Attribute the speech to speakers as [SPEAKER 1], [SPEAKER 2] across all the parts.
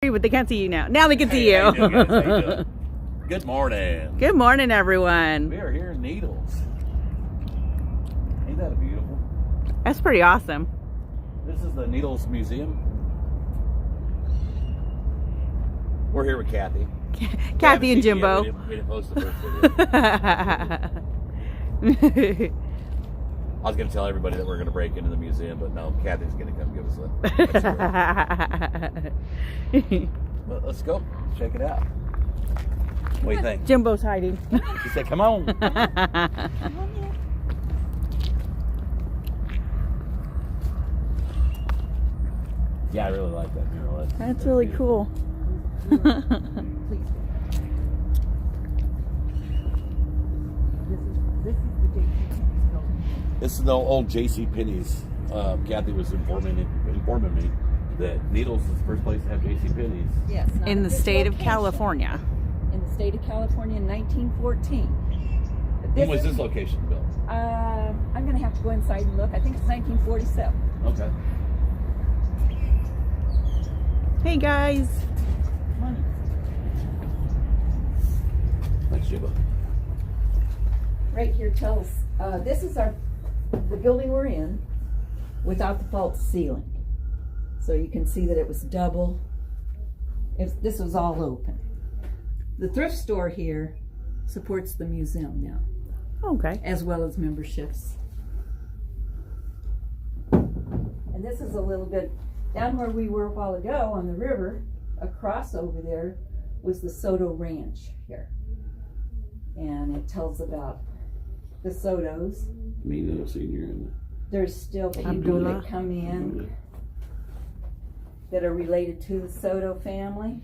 [SPEAKER 1] But they can't see you now. Now they can see you.
[SPEAKER 2] How you doing, guys? How you doing? Good morning.
[SPEAKER 1] Good morning, everyone.
[SPEAKER 2] We are here in Needles. Ain't that beautiful?
[SPEAKER 1] That's pretty awesome.
[SPEAKER 2] This is the Needles Museum. We're here with Kathy.
[SPEAKER 1] Kathy and Jimbo.
[SPEAKER 2] We didn't post the first video. I was going to tell everybody that we're going to break into the museum, but no, Kathy's going to come give us a tour. Let's go. Check it out. What do you think?
[SPEAKER 1] Jimbo's hiding.
[SPEAKER 2] She said, come on. Yeah, I really like that mural.
[SPEAKER 1] That's really
[SPEAKER 2] beautiful.
[SPEAKER 1] cool.
[SPEAKER 2] This is the old J.C. Penney's. Kathy was informing me that Needles is the first place to have J.C. Penney's.
[SPEAKER 3] Yes.
[SPEAKER 1] In the state of California.
[SPEAKER 3] In the state of California in 1914.
[SPEAKER 2] When was this location built?
[SPEAKER 3] I'm going to have to go inside and look. I think it's 1947.
[SPEAKER 2] Okay.
[SPEAKER 1] Hey, guys.
[SPEAKER 2] Thanks, Jimbo.
[SPEAKER 3] Right here tells, this is the building we're in without the false ceiling. So you can see that it was double. This was all open. The thrift store here supports the museum now.
[SPEAKER 1] Okay.
[SPEAKER 3] As well as memberships. And this is a little bit down where we were a while ago on the river. Across over there was the Soto Ranch here. And it tells about the Sotos.
[SPEAKER 2] Mino Senior and
[SPEAKER 3] There's still people
[SPEAKER 1] Abdullah.
[SPEAKER 3] that come in that are related to the Soto family.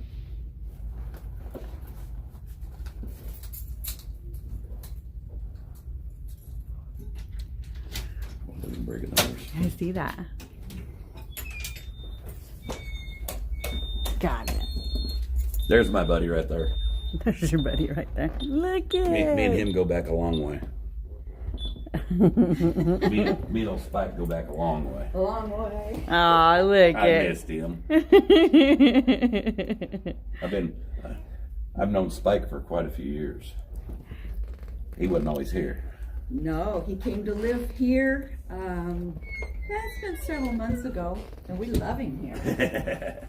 [SPEAKER 1] I see that. Got it.
[SPEAKER 2] There's my buddy right there.
[SPEAKER 1] There's your buddy right there. Look at
[SPEAKER 2] Me and
[SPEAKER 1] it.
[SPEAKER 2] him go back a long way. me and Spike go back a long way.
[SPEAKER 3] A long way.
[SPEAKER 1] Oh, look
[SPEAKER 2] I
[SPEAKER 1] at
[SPEAKER 2] missed him. I've known Spike for quite a few years. He wasn't always here.
[SPEAKER 3] No, he came to live here. That's been several months ago, and we love him here.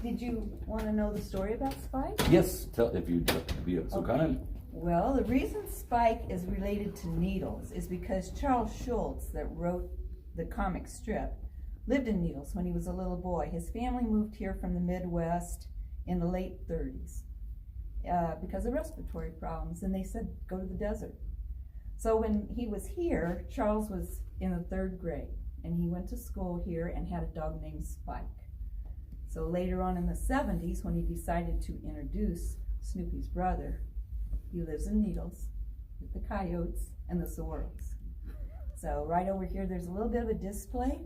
[SPEAKER 3] Did you want to know the story about Spike?
[SPEAKER 2] Yes, if you be so kind.
[SPEAKER 3] Well, the reason Spike is related to Needles is because Charles Schulz, that wrote the comic strip, lived in Needles when he was a little boy. His family moved here from the Midwest in the late 30s because of respiratory problems, and they said, go to the desert. So when he was here, Charles was in the 3rd grade, and he went to school here and had a dog named Spike. So later on in the 70s, when he decided to introduce Snoopy's brother, he lives in Needles with the coyotes and the sorrels. So right over here, there's a little bit of a display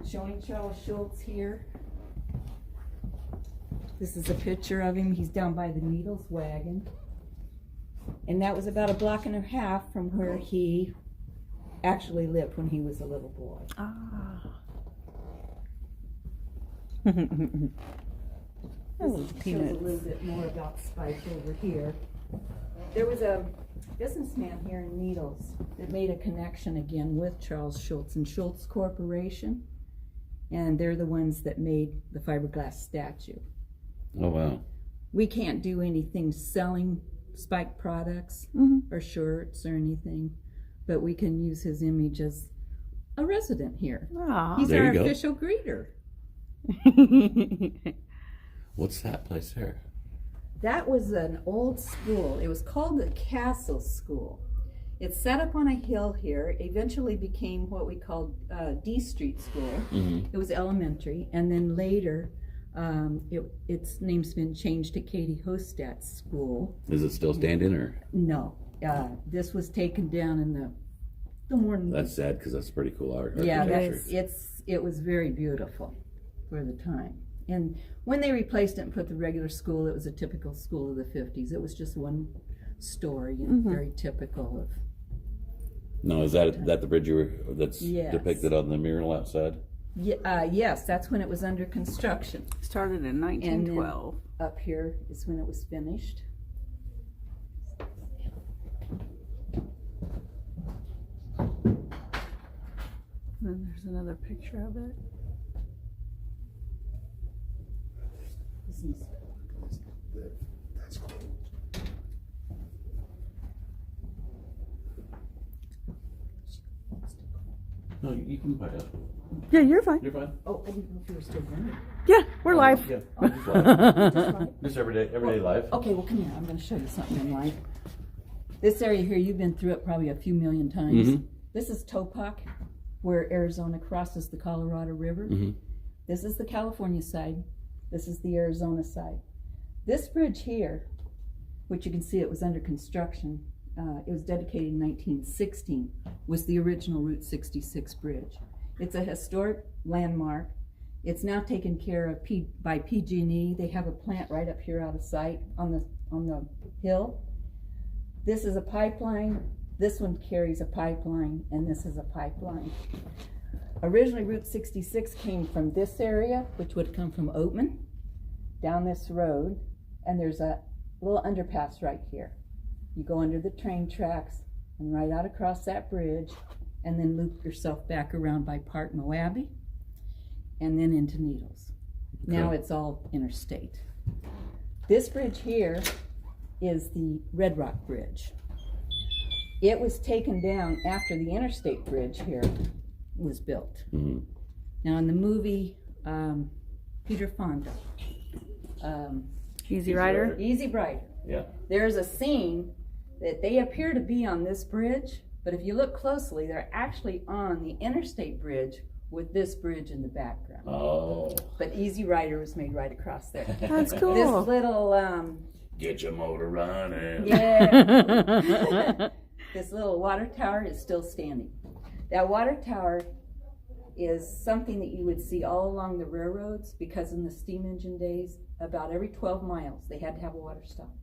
[SPEAKER 3] showing Charles Schulz here. This is a picture of him. He's down by the Needles wagon. And that was about a block and a half from where he actually lived when he was a little boy.
[SPEAKER 1] Ah.
[SPEAKER 3] This shows a little bit more about Spike over here. There was a businessman here in Needles that made a connection again with Charles Schulz and Schulz Corporation, and they're the ones that made the fiberglass statue.
[SPEAKER 2] Oh, wow.
[SPEAKER 3] We can't do anything selling Spike products or shirts or anything, but we can use his image as a resident here.
[SPEAKER 1] Aw.
[SPEAKER 3] He's
[SPEAKER 2] There
[SPEAKER 3] our
[SPEAKER 2] you go.
[SPEAKER 3] official greeter.
[SPEAKER 2] What's that place there?
[SPEAKER 3] That was an old school. It was called the Castle School. It's set up on a hill here. Eventually became what we called D Street School. It was elementary, and then later its name's been changed to Katie Hostad's School.
[SPEAKER 2] Is it still standing or?
[SPEAKER 3] No, this was taken down in the morning.
[SPEAKER 2] That's sad because that's pretty cool art.
[SPEAKER 3] Yeah,
[SPEAKER 2] architecture.
[SPEAKER 3] it was very beautiful for the time. And when they replaced it and put the regular school, it was a typical school of the 50s. It was just one story, very typical of.
[SPEAKER 2] No, is that the bridge that's
[SPEAKER 3] Yes.
[SPEAKER 2] depicted on the mural outside?
[SPEAKER 3] Yes, that's when it was under construction.
[SPEAKER 1] Started in
[SPEAKER 3] And then
[SPEAKER 1] 1912.
[SPEAKER 3] up here is when it was finished.
[SPEAKER 1] Then there's another picture of it.
[SPEAKER 4] That's cool.
[SPEAKER 2] No, you can buy it.
[SPEAKER 1] Yeah, you're fine.
[SPEAKER 2] You're fine.
[SPEAKER 3] Oh, I didn't know if you were still running.
[SPEAKER 1] Yeah, we're live.
[SPEAKER 2] Yeah, just live.
[SPEAKER 3] Just right.
[SPEAKER 2] Just everyday life.
[SPEAKER 3] Okay, well, come here. I'm going to show you something in life. This area here, you've been through it probably a few million times.
[SPEAKER 2] Mhm.
[SPEAKER 3] This is Topac, where Arizona crosses the Colorado River.
[SPEAKER 2] Mhm.
[SPEAKER 3] This is the California side. This is the Arizona side. This bridge here, which you can see it was under construction, it was dedicated in 1916, was the original Route 66 bridge. It's a historic landmark. It's now taken care of by PG&E. They have a plant right up here out of sight on the hill. This is a pipeline. This one carries a pipeline, and this is a pipeline. Originally, Route 66 came from this area, which would come from Oatman, down this road, and there's a little underpass right here. You go under the train tracks and right out across that bridge, and then loop yourself back around by Park Mojave, and then into Needles. Now it's all interstate. This bridge here is the Red Rock Bridge. It was taken down after the interstate bridge here was built.
[SPEAKER 2] Mhm.
[SPEAKER 3] Now in the movie, Peter Fonda,
[SPEAKER 1] Easy Rider.
[SPEAKER 3] Easy Rider,
[SPEAKER 2] Yeah.
[SPEAKER 3] there's a scene that they appear to be on this bridge, but if you look closely, they're actually on the interstate bridge with this bridge in the background.
[SPEAKER 2] Oh.
[SPEAKER 3] But Easy Rider was made right across there.
[SPEAKER 1] That's cool.
[SPEAKER 3] This little,
[SPEAKER 2] Get your motor running.
[SPEAKER 3] yeah, this little water tower is still standing. That water tower is something that you would see all along the railroads, because in the steam engine days, about every 12 miles, they had to have a water stop.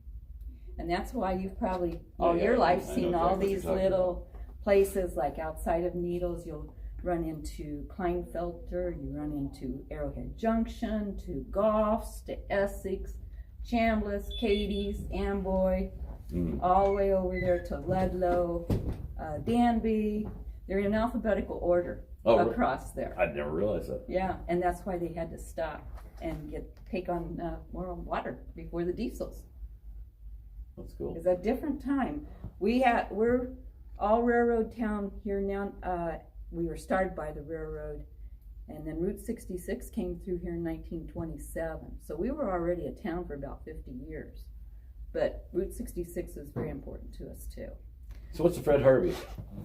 [SPEAKER 3] And that's why you've probably all your life
[SPEAKER 2] I know
[SPEAKER 3] seen
[SPEAKER 2] exactly
[SPEAKER 3] all
[SPEAKER 2] what you're
[SPEAKER 3] these
[SPEAKER 2] talking
[SPEAKER 3] little places, like outside of Needles, you'll run into Kleinfelter, you run into Arrowhead Junction, to Goffs, to Essex, Chambliss, Cadies, Amboy, all the way over there to Ludlow, Danby. They're in alphabetical order across there.
[SPEAKER 2] I'd never realized that.
[SPEAKER 3] Yeah, and that's why they had to stop and take on more water before the diesels.
[SPEAKER 2] That's cool.
[SPEAKER 3] It's a different time. We're all railroad town here now. We were started by the railroad, and then Route 66 came through here in 1927. So we were already a town for about 50 years. But Route 66 is very important to us too.
[SPEAKER 2] So what's the Fred Harvey?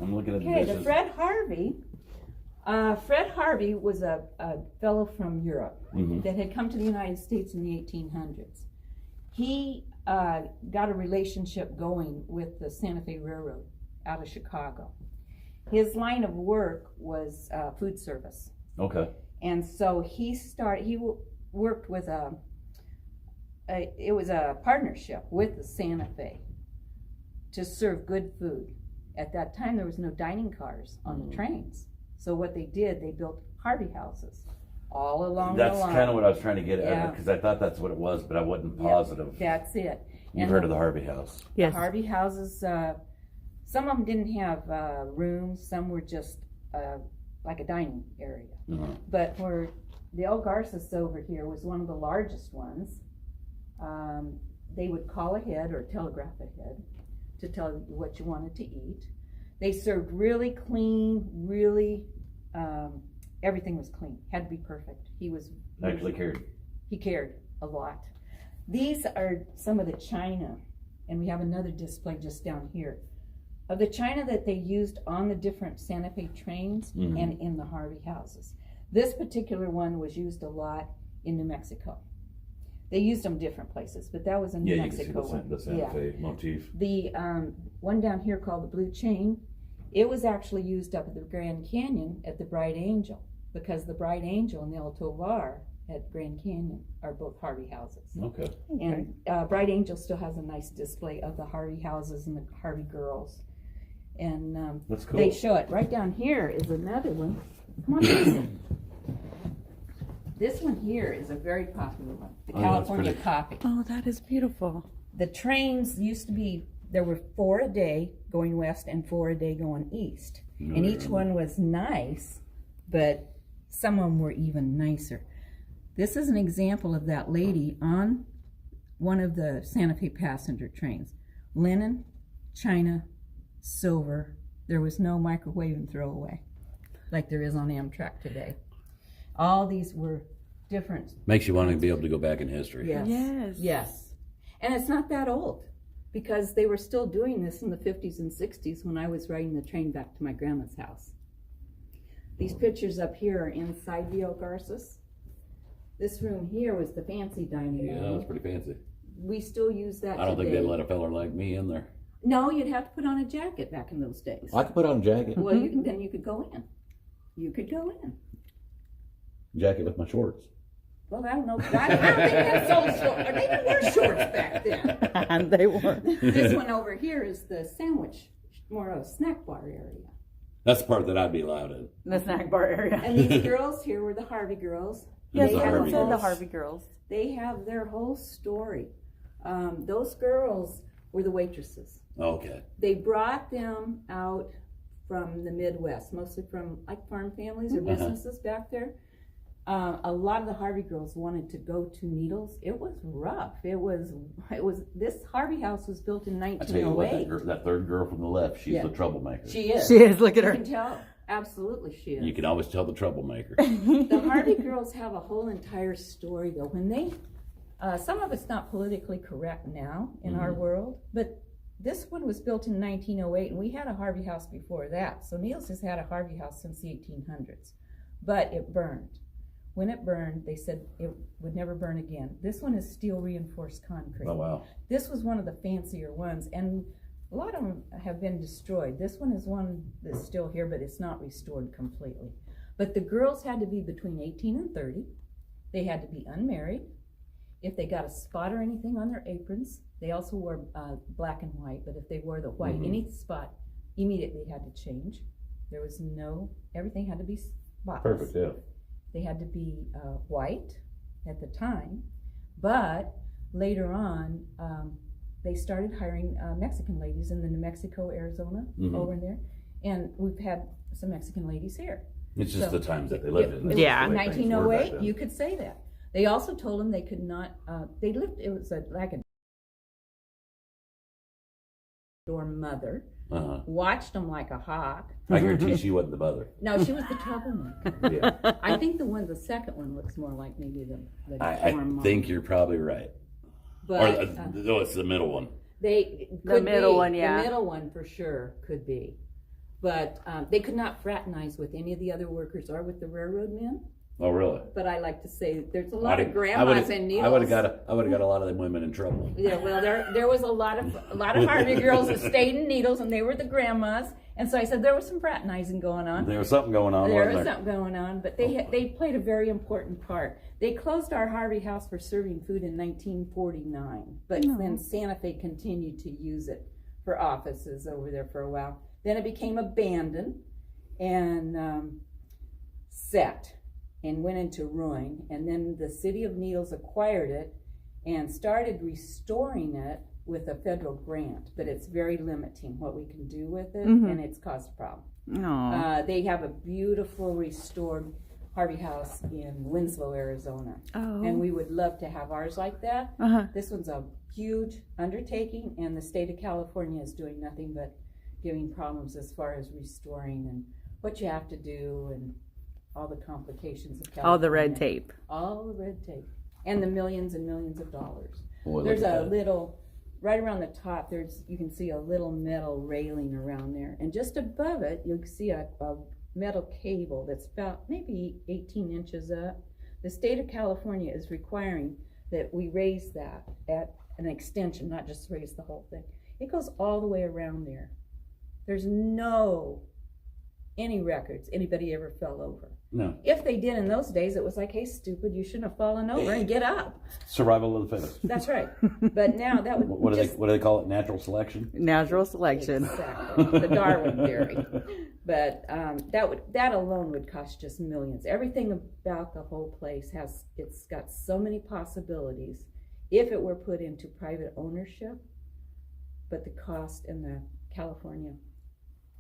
[SPEAKER 2] I'm looking at the
[SPEAKER 3] Okay,
[SPEAKER 2] dishes.
[SPEAKER 3] the Fred Harvey. Fred Harvey was a fellow from Europe that had come to the United States in the 1800s. He got a relationship going with the Santa Fe Railroad out of Chicago. His line of work was food service.
[SPEAKER 2] Okay.
[SPEAKER 3] And so he worked with it was a partnership with the Santa Fe to serve good food. At that time, there was no dining cars on the trains. So what they did, they built Harvey houses all along the line.
[SPEAKER 2] That's kind of what I was trying to get
[SPEAKER 3] Yeah.
[SPEAKER 2] at, because I thought that's what it was, but I wasn't positive.
[SPEAKER 3] That's it.
[SPEAKER 2] You've
[SPEAKER 3] And
[SPEAKER 2] heard of the Harvey House?
[SPEAKER 1] Yes.
[SPEAKER 3] Harvey houses, some of them didn't have rooms, some were just like a dining area. But where the El Garces over here was one of the largest ones, they would call ahead or telegraph ahead to tell you what you wanted to eat. They served really clean, really, everything was clean, had to be perfect. He cared a lot. These are some of the china, and we have another display just down here, of the china that they used on the different Santa Fe trains and in the Harvey houses. This particular one was used a lot in New Mexico. They used them different places, but that was a New Mexico one.
[SPEAKER 2] The Santa Fe motif.
[SPEAKER 3] The one down here called the Blue Chain, it was actually used up at the Grand Canyon at the Bright Angel, because the Bright Angel and the El Tovar at Grand Canyon are both Harvey houses.
[SPEAKER 2] Okay.
[SPEAKER 3] And Bright Angel still has a nice display of the Harvey houses and the Harvey girls. And
[SPEAKER 2] That's cool.
[SPEAKER 3] they show it. Right down here is another one. Come on, Jason. This one here is a very popular one, the
[SPEAKER 2] Oh, that's
[SPEAKER 3] California
[SPEAKER 2] pretty.
[SPEAKER 3] Copy.
[SPEAKER 1] Oh, that is beautiful.
[SPEAKER 3] The trains used to be, there were 4 a day going west and 4 a day going east. And each one was nice, but some of them were even nicer. This is an example of that lady on one of the Santa Fe passenger trains. Linen, china, silver. There was no microwave and throwaway like there is on Amtrak today. All these were different.
[SPEAKER 2] Makes you want to be able to go back in history.
[SPEAKER 3] Yes.
[SPEAKER 1] Yes.
[SPEAKER 3] Yes. And it's not that old because they were still doing this in the 50s and 60s when I was riding the train back to my grandma's house. These pictures up here are inside the Oak Arcis. This room here was the fancy dining
[SPEAKER 2] Yeah,
[SPEAKER 3] room.
[SPEAKER 2] that's pretty fancy.
[SPEAKER 3] We still use that
[SPEAKER 2] I don't think
[SPEAKER 3] today.
[SPEAKER 2] they'd let a feller like me in there.
[SPEAKER 3] No, you'd have to put on a jacket back in those days.
[SPEAKER 2] I could put on a jacket.
[SPEAKER 3] Well, then you could go in. You could go in.
[SPEAKER 2] Jacket with my shorts.
[SPEAKER 3] Well, I don't know. I don't think that's so short. They didn't wear shorts back then.
[SPEAKER 1] And they were.
[SPEAKER 3] This one over here is the sandwich, more of a snack bar area.
[SPEAKER 2] That's the part that I'd be allowed in.
[SPEAKER 1] The snack bar area.
[SPEAKER 3] And these girls here were the Harvey girls.
[SPEAKER 1] Yes,
[SPEAKER 2] The
[SPEAKER 1] I
[SPEAKER 2] Harvey
[SPEAKER 1] said the
[SPEAKER 2] girls.
[SPEAKER 1] Harvey girls.
[SPEAKER 3] They have their whole story. Those girls were the waitresses.
[SPEAKER 2] Okay.
[SPEAKER 3] They brought them out from the Midwest, mostly from like farm families or businesses back there. A lot of the Harvey girls wanted to go to Needles. It was rough. It was. This Harvey House was built in
[SPEAKER 2] I tell you what,
[SPEAKER 3] 1908.
[SPEAKER 2] that third girl from the left, she's
[SPEAKER 3] Yeah.
[SPEAKER 2] the troublemaker.
[SPEAKER 3] She is.
[SPEAKER 1] She is. Look at
[SPEAKER 3] You
[SPEAKER 1] her.
[SPEAKER 3] can tell. Absolutely, she is.
[SPEAKER 2] You can always tell the troublemaker.
[SPEAKER 3] The Harvey girls have a whole entire story, though. When they, some of it's not politically correct now in our world, but this one was built in 1908, and we had a Harvey House before that. So Needles has had a Harvey House since the 1800s, but it burned. When it burned, they said it would never burn again. This one is steel reinforced concrete.
[SPEAKER 2] Oh, wow.
[SPEAKER 3] This was one of the fancier ones, and a lot of them have been destroyed. This one is one that's still here, but it's not restored completely. But the girls had to be between 18 and 30. They had to be unmarried. If they got a spot or anything on their aprons, they also wore black and white, but if they wore the white, any spot immediately had to change. There was no, everything had to be spotless.
[SPEAKER 2] Perfect, yeah.
[SPEAKER 3] They had to be white at the time, but later on, they started hiring Mexican ladies in the New Mexico, Arizona, over in there, and we've had some Mexican ladies here.
[SPEAKER 2] It's just
[SPEAKER 3] So,
[SPEAKER 2] the times that they lived in. That's
[SPEAKER 1] Yeah.
[SPEAKER 2] just the way things were back
[SPEAKER 3] 1908,
[SPEAKER 2] then.
[SPEAKER 3] you could say that. They also told them they could not, they lived, it was like a door mother, watched them like a hawk.
[SPEAKER 2] I guarantee she wasn't the mother.
[SPEAKER 3] No, she was the troublemaker.
[SPEAKER 2] Yeah.
[SPEAKER 3] I think the second one looks more like maybe the
[SPEAKER 2] I
[SPEAKER 3] dorm mom.
[SPEAKER 2] think you're probably right.
[SPEAKER 3] But
[SPEAKER 2] No, it's the middle one.
[SPEAKER 3] they
[SPEAKER 1] The
[SPEAKER 3] could
[SPEAKER 1] middle
[SPEAKER 3] be.
[SPEAKER 1] one, yeah.
[SPEAKER 3] The middle one for sure could be. But they could not fraternize with any of the other workers or with the railroad men.
[SPEAKER 2] Oh, really?
[SPEAKER 3] But I like to say there's a lot of grandmas and Needles.
[SPEAKER 2] I would have got a lot of them women in trouble.
[SPEAKER 3] Yeah, well, there was a lot of Harvey girls that stayed in Needles, and they were the grandmas. And so I said there was some fraternizing going on.
[SPEAKER 2] There was something going on,
[SPEAKER 3] There
[SPEAKER 2] wasn't
[SPEAKER 3] was
[SPEAKER 2] there?
[SPEAKER 3] something going on, but they played a very important part. They closed our Harvey House for serving food in 1949, but then Santa Fe continued to use it for offices over there for a while. Then it became abandoned and set and went into ruin. And then the city of Needles acquired it and started restoring it with a federal grant, but it's very limiting what we can do with it, and it's caused a problem.
[SPEAKER 1] No.
[SPEAKER 3] They have a beautiful restored Harvey House in Winslow, Arizona.
[SPEAKER 1] Oh.
[SPEAKER 3] And we would love to have ours like that. This one's a huge undertaking, and the state of California is doing nothing but giving problems as far as restoring and what you have to do and all the complications of California.
[SPEAKER 1] All the red tape.
[SPEAKER 3] All the red tape. And the millions and millions of dollars.
[SPEAKER 2] Boy,
[SPEAKER 3] There's
[SPEAKER 2] look at
[SPEAKER 3] a
[SPEAKER 2] that.
[SPEAKER 3] little, right around the top, you can see a little metal railing around there. And just above it, you can see a metal cable that's about maybe 18 inches up. The state of California is requiring that we raise that at an extension, not just raise the whole thing. It goes all the way around there. There's any records anybody ever fell over.
[SPEAKER 2] No.
[SPEAKER 3] If they did in those days, it was like, hey, stupid, you shouldn't have fallen over and get up.
[SPEAKER 2] Survival of the fittest.
[SPEAKER 3] That's right. But now that would
[SPEAKER 2] What do they call it? Natural selection?
[SPEAKER 1] Natural selection.
[SPEAKER 3] Exactly. The Darwin theory.
[SPEAKER 1] But that alone would cost just millions. Everything about the whole place it's got so many possibilities if it were put into private ownership. But the cost in the California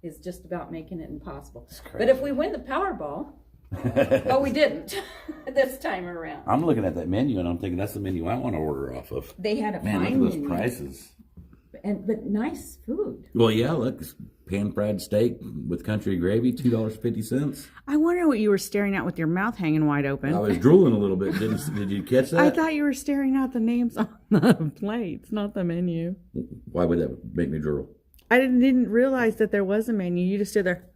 [SPEAKER 1] is just about making it impossible. But if we win the Powerball, well, we didn't this time around.
[SPEAKER 2] I'm looking at that menu and I'm thinking that's the menu I want to order off of.
[SPEAKER 1] They had a
[SPEAKER 2] Man,
[SPEAKER 1] fine
[SPEAKER 2] look at those
[SPEAKER 1] menu.
[SPEAKER 2] prices.
[SPEAKER 1] But nice food.
[SPEAKER 2] Well, yeah, look, pan fried steak with country gravy, $2.50.
[SPEAKER 5] I wonder what you were staring at with your mouth hanging wide open.
[SPEAKER 2] I was drooling a little bit. Did you catch that?
[SPEAKER 5] I thought you were staring at the names on the plates, not the menu.
[SPEAKER 2] Why would that make me drool?
[SPEAKER 5] I didn't realize that there was a menu. You just stood there.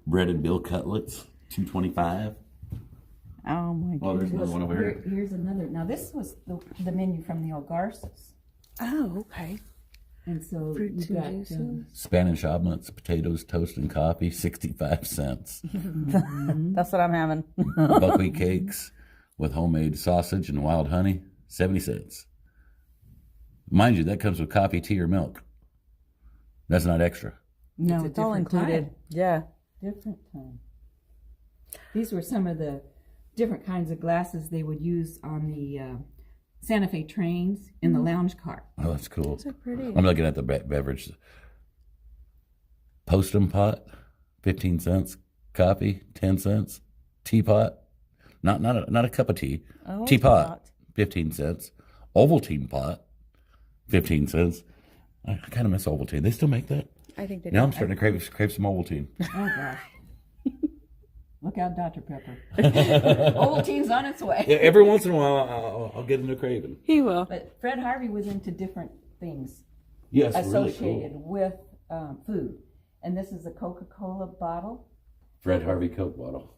[SPEAKER 2] Breaded bill cutlets, $2.25.
[SPEAKER 5] Oh my
[SPEAKER 2] Oh, there's
[SPEAKER 5] goodness.
[SPEAKER 2] another one over here.
[SPEAKER 3] Here's another. Now this was the menu from the old Garces,
[SPEAKER 5] Oh, okay.
[SPEAKER 3] and so
[SPEAKER 5] Fruits
[SPEAKER 3] you
[SPEAKER 5] and
[SPEAKER 3] got
[SPEAKER 5] juices.
[SPEAKER 2] Spanish omelets, potatoes, toast, and coffee, 65 cents.
[SPEAKER 5] That's what I'm having.
[SPEAKER 2] Buckwheat cakes with homemade sausage and wild honey, 70 cents. Mind you, that comes with coffee, tea, or milk. That's not extra.
[SPEAKER 5] No,
[SPEAKER 3] a
[SPEAKER 5] it's all
[SPEAKER 3] different
[SPEAKER 5] included.
[SPEAKER 3] time.
[SPEAKER 5] Yeah.
[SPEAKER 3] different time. These were some of the different kinds of glasses they would use on the Santa Fe trains in the lounge car.
[SPEAKER 2] Oh, that's cool.
[SPEAKER 5] So pretty.
[SPEAKER 2] I'm looking at the beverage. Postum pot, 15 cents. Coffee, 10 cents. Teapot, not a cup of tea.
[SPEAKER 5] Oh,
[SPEAKER 2] Teapot, 15 cents. Ovaltine pot, 15 cents. I kind of miss Ovaltine. They still make that?
[SPEAKER 5] I think they
[SPEAKER 2] Now
[SPEAKER 5] do.
[SPEAKER 2] I'm starting to crave some Ovaltine.
[SPEAKER 3] Oh gosh. Look out, Dr. Pepper. Ovaltine's on its way.
[SPEAKER 2] Yeah, every once in a while, I'll get into craving.
[SPEAKER 5] He will.
[SPEAKER 3] But Fred Harvey was into different things
[SPEAKER 2] Yes, really
[SPEAKER 3] associated
[SPEAKER 2] cool.
[SPEAKER 3] with food. And this is a Coca-Cola bottle.
[SPEAKER 2] Fred Harvey Coke bottle.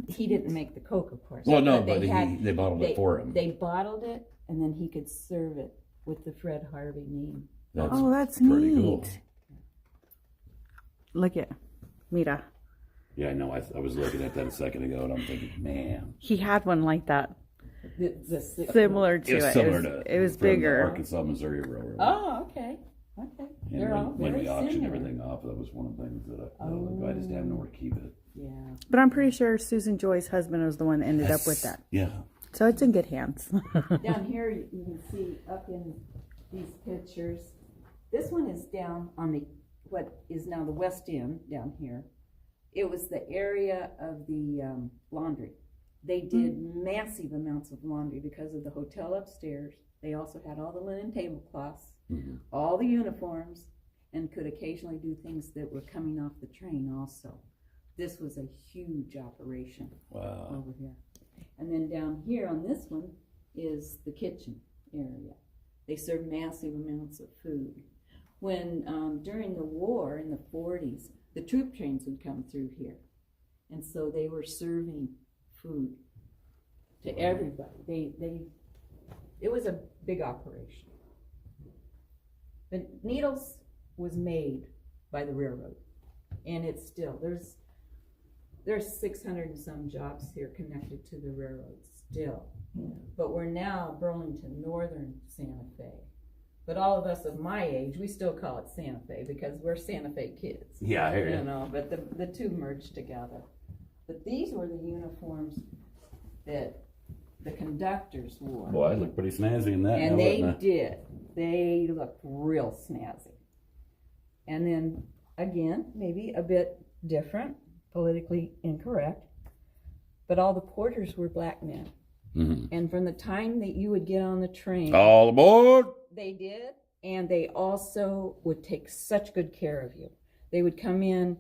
[SPEAKER 3] He didn't make the Coke, of course.
[SPEAKER 2] Well, no,
[SPEAKER 3] they
[SPEAKER 2] but they bottled it for him.
[SPEAKER 3] They bottled it, and then he could serve it with the Fred Harvey name.
[SPEAKER 5] That's
[SPEAKER 2] pretty
[SPEAKER 5] neat.
[SPEAKER 2] cool.
[SPEAKER 5] Look at Mira.
[SPEAKER 2] Yeah, I know. I was looking at that a second ago, and I'm thinking, man.
[SPEAKER 5] He had one like that,
[SPEAKER 3] The
[SPEAKER 5] similar to
[SPEAKER 2] It was
[SPEAKER 5] it.
[SPEAKER 2] similar
[SPEAKER 5] It was
[SPEAKER 2] from the
[SPEAKER 5] bigger.
[SPEAKER 2] Arkansas, Missouri Railroad.
[SPEAKER 3] Oh, okay. Okay.
[SPEAKER 2] And
[SPEAKER 3] They're all
[SPEAKER 2] when
[SPEAKER 3] very
[SPEAKER 2] we auctioned
[SPEAKER 3] similar.
[SPEAKER 2] everything off, that was one of the things that I just didn't know where to keep it.
[SPEAKER 3] Yeah.
[SPEAKER 5] But I'm pretty sure Susan Joy's husband was the one that ended up with that.
[SPEAKER 2] Yeah.
[SPEAKER 5] So it's in good hands.
[SPEAKER 3] Down here, you can see up in these pictures. This one is down on the what is now the West End down here. It was the area of the laundry. They did massive amounts of laundry because of the hotel upstairs. They also had all the linen tablecloths, all the uniforms, and could occasionally do things that were coming off the train also. This was a huge operation over here. And then down here on this one is the kitchen area. They served massive amounts of food. When during the war in the 40s, the troop trains would come through here. And so they were serving food to everybody. It was a big operation. The Needles was made by the railroad, and it's still, there's 600 and some jobs here connected to the railroad still. But we're now Burlington, northern Santa Fe. But all of us of my age, we still call it Santa Fe because we're Santa Fe kids.
[SPEAKER 2] Yeah, I hear you.
[SPEAKER 3] You know, but the two merged together. But these were the uniforms that the conductors wore.
[SPEAKER 2] Boy, I look pretty snazzy in that.
[SPEAKER 3] And
[SPEAKER 2] now,
[SPEAKER 3] they
[SPEAKER 2] wouldn't I?
[SPEAKER 3] did. They looked real snazzy. And then, again, maybe a bit different, politically incorrect, but all the porters were black men.
[SPEAKER 2] Mm-hmm.
[SPEAKER 3] And from the time that you would get on the train,
[SPEAKER 2] All aboard!
[SPEAKER 3] they did, and they also would take such good care of you. They would come in.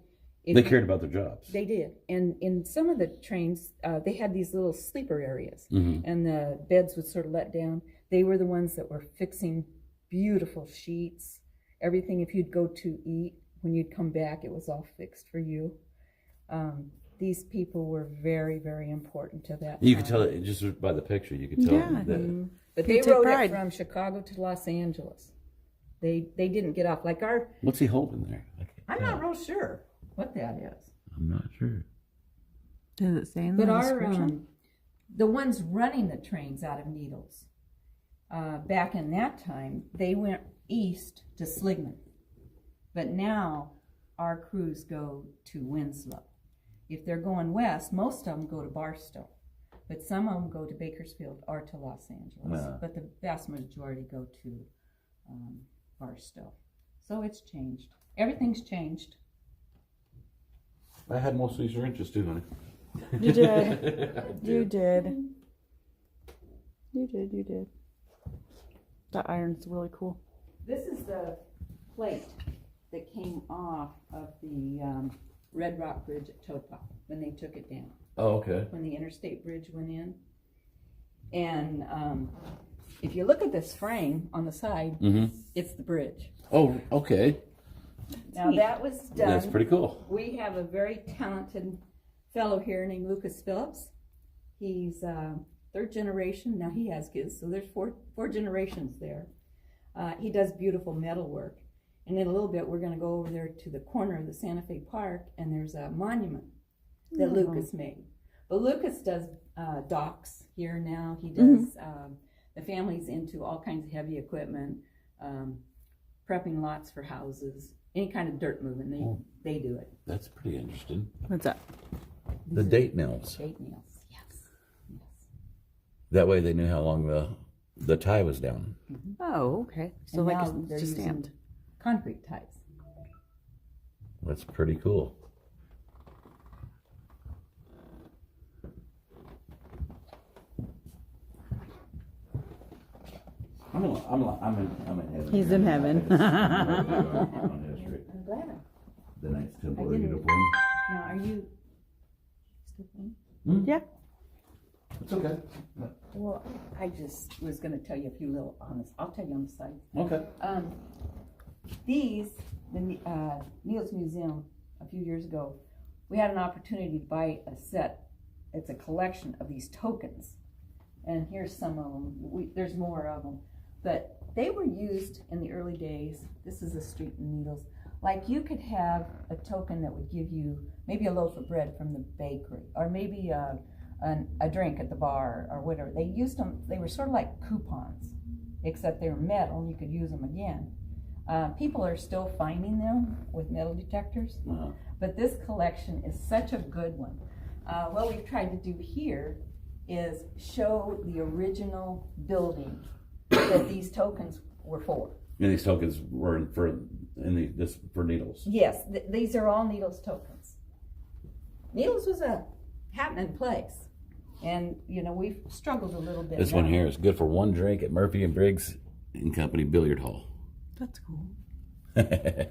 [SPEAKER 2] They cared about their jobs.
[SPEAKER 3] They did. And in some of the trains, they had these little sleeper areas,
[SPEAKER 2] Mhm.
[SPEAKER 3] and the beds would sort of let down. They were the ones that were fixing beautiful sheets, everything. If you'd go to eat, when you'd come back, it was all fixed for you. These people were very, very important to that
[SPEAKER 2] You
[SPEAKER 3] time.
[SPEAKER 2] could tell it just by the picture. You could tell
[SPEAKER 5] Yeah.
[SPEAKER 2] that.
[SPEAKER 3] But
[SPEAKER 5] They
[SPEAKER 3] they
[SPEAKER 5] took
[SPEAKER 3] rode
[SPEAKER 5] pride.
[SPEAKER 3] it from Chicago to Los Angeles. They didn't get off. Like our,
[SPEAKER 2] What's he holding there?
[SPEAKER 3] I'm not real sure what that is.
[SPEAKER 2] I'm not sure.
[SPEAKER 5] Does it say in
[SPEAKER 3] But
[SPEAKER 5] the
[SPEAKER 3] our,
[SPEAKER 5] description?
[SPEAKER 3] the ones running the trains out of Needles, back in that time, they went east to Sligman. But now
[SPEAKER 1] our crews go to Winslow. If they're going west, most of them go to Barstow, but some of them go to Bakersfield or to Los Angeles.
[SPEAKER 2] Yeah.
[SPEAKER 1] But the vast majority go to Barstow. So it's changed. Everything's changed.
[SPEAKER 2] I had most of these ranches too, honey.
[SPEAKER 5] You did. You did. You did. That iron's really cool.
[SPEAKER 1] This is the plate that came off of the Red Rock Bridge at Topa when they took it down,
[SPEAKER 2] Oh, okay.
[SPEAKER 1] when the interstate bridge went in. And if you look at this frame on the side, it's the bridge.
[SPEAKER 2] Oh, okay.
[SPEAKER 1] Now that was done.
[SPEAKER 2] That's pretty cool.
[SPEAKER 1] We have a very talented fellow here named Lucas Phillips. He's third generation. Now he has kids, so there's four generations there. He does beautiful metal work. And in a little bit, we're going to go over there to the corner of the Santa Fe Park, and there's a monument that Lucas made. But Lucas does docks here now. He does, the family's into all kinds of heavy equipment, prepping lots for houses, any kind of dirt moving, they do it.
[SPEAKER 2] That's pretty interesting.
[SPEAKER 5] What's that?
[SPEAKER 2] The date nails.
[SPEAKER 1] Date nails, yes.
[SPEAKER 2] That way they knew how long the tie was down.
[SPEAKER 5] Oh, okay. So
[SPEAKER 1] And
[SPEAKER 5] like
[SPEAKER 1] now they're
[SPEAKER 5] it's just
[SPEAKER 1] using
[SPEAKER 5] stamped.
[SPEAKER 1] concrete ties.
[SPEAKER 2] That's pretty cool. I'm in heaven.
[SPEAKER 5] He's in heaven.
[SPEAKER 2] On history.
[SPEAKER 1] I'm glad.
[SPEAKER 2] The Knights Templar
[SPEAKER 1] I didn't-
[SPEAKER 2] uniform.
[SPEAKER 1] Now, are you still playing?
[SPEAKER 5] Yeah.
[SPEAKER 2] It's okay.
[SPEAKER 1] Well, I just was going to tell you a few little honest. I'll tell you on the side.
[SPEAKER 2] Okay.
[SPEAKER 1] These, the Neil's Museum, a few years ago, we had an opportunity to buy a set. It's a collection of these tokens, and here's some of them. There's more of them, but they were used in the early days. This is a street in Needles. Like you could have a token that would give you maybe a loaf of bread from the bakery, or maybe a drink at the bar, or whatever. They used them. They were sort of like coupons, except they were metal, and you could use them again. People are still finding them with metal detectors, but this collection is such a good one. What we've tried to do here is show the original building that these tokens were for.
[SPEAKER 2] And these tokens were for Needles.
[SPEAKER 1] Yes, these are all Needles tokens. Needles was a happening place, and we've struggled a little bit.
[SPEAKER 2] This one here is good for one drink at Murphy and Briggs and Company Billiard Hall.
[SPEAKER 5] That's cool.
[SPEAKER 1] And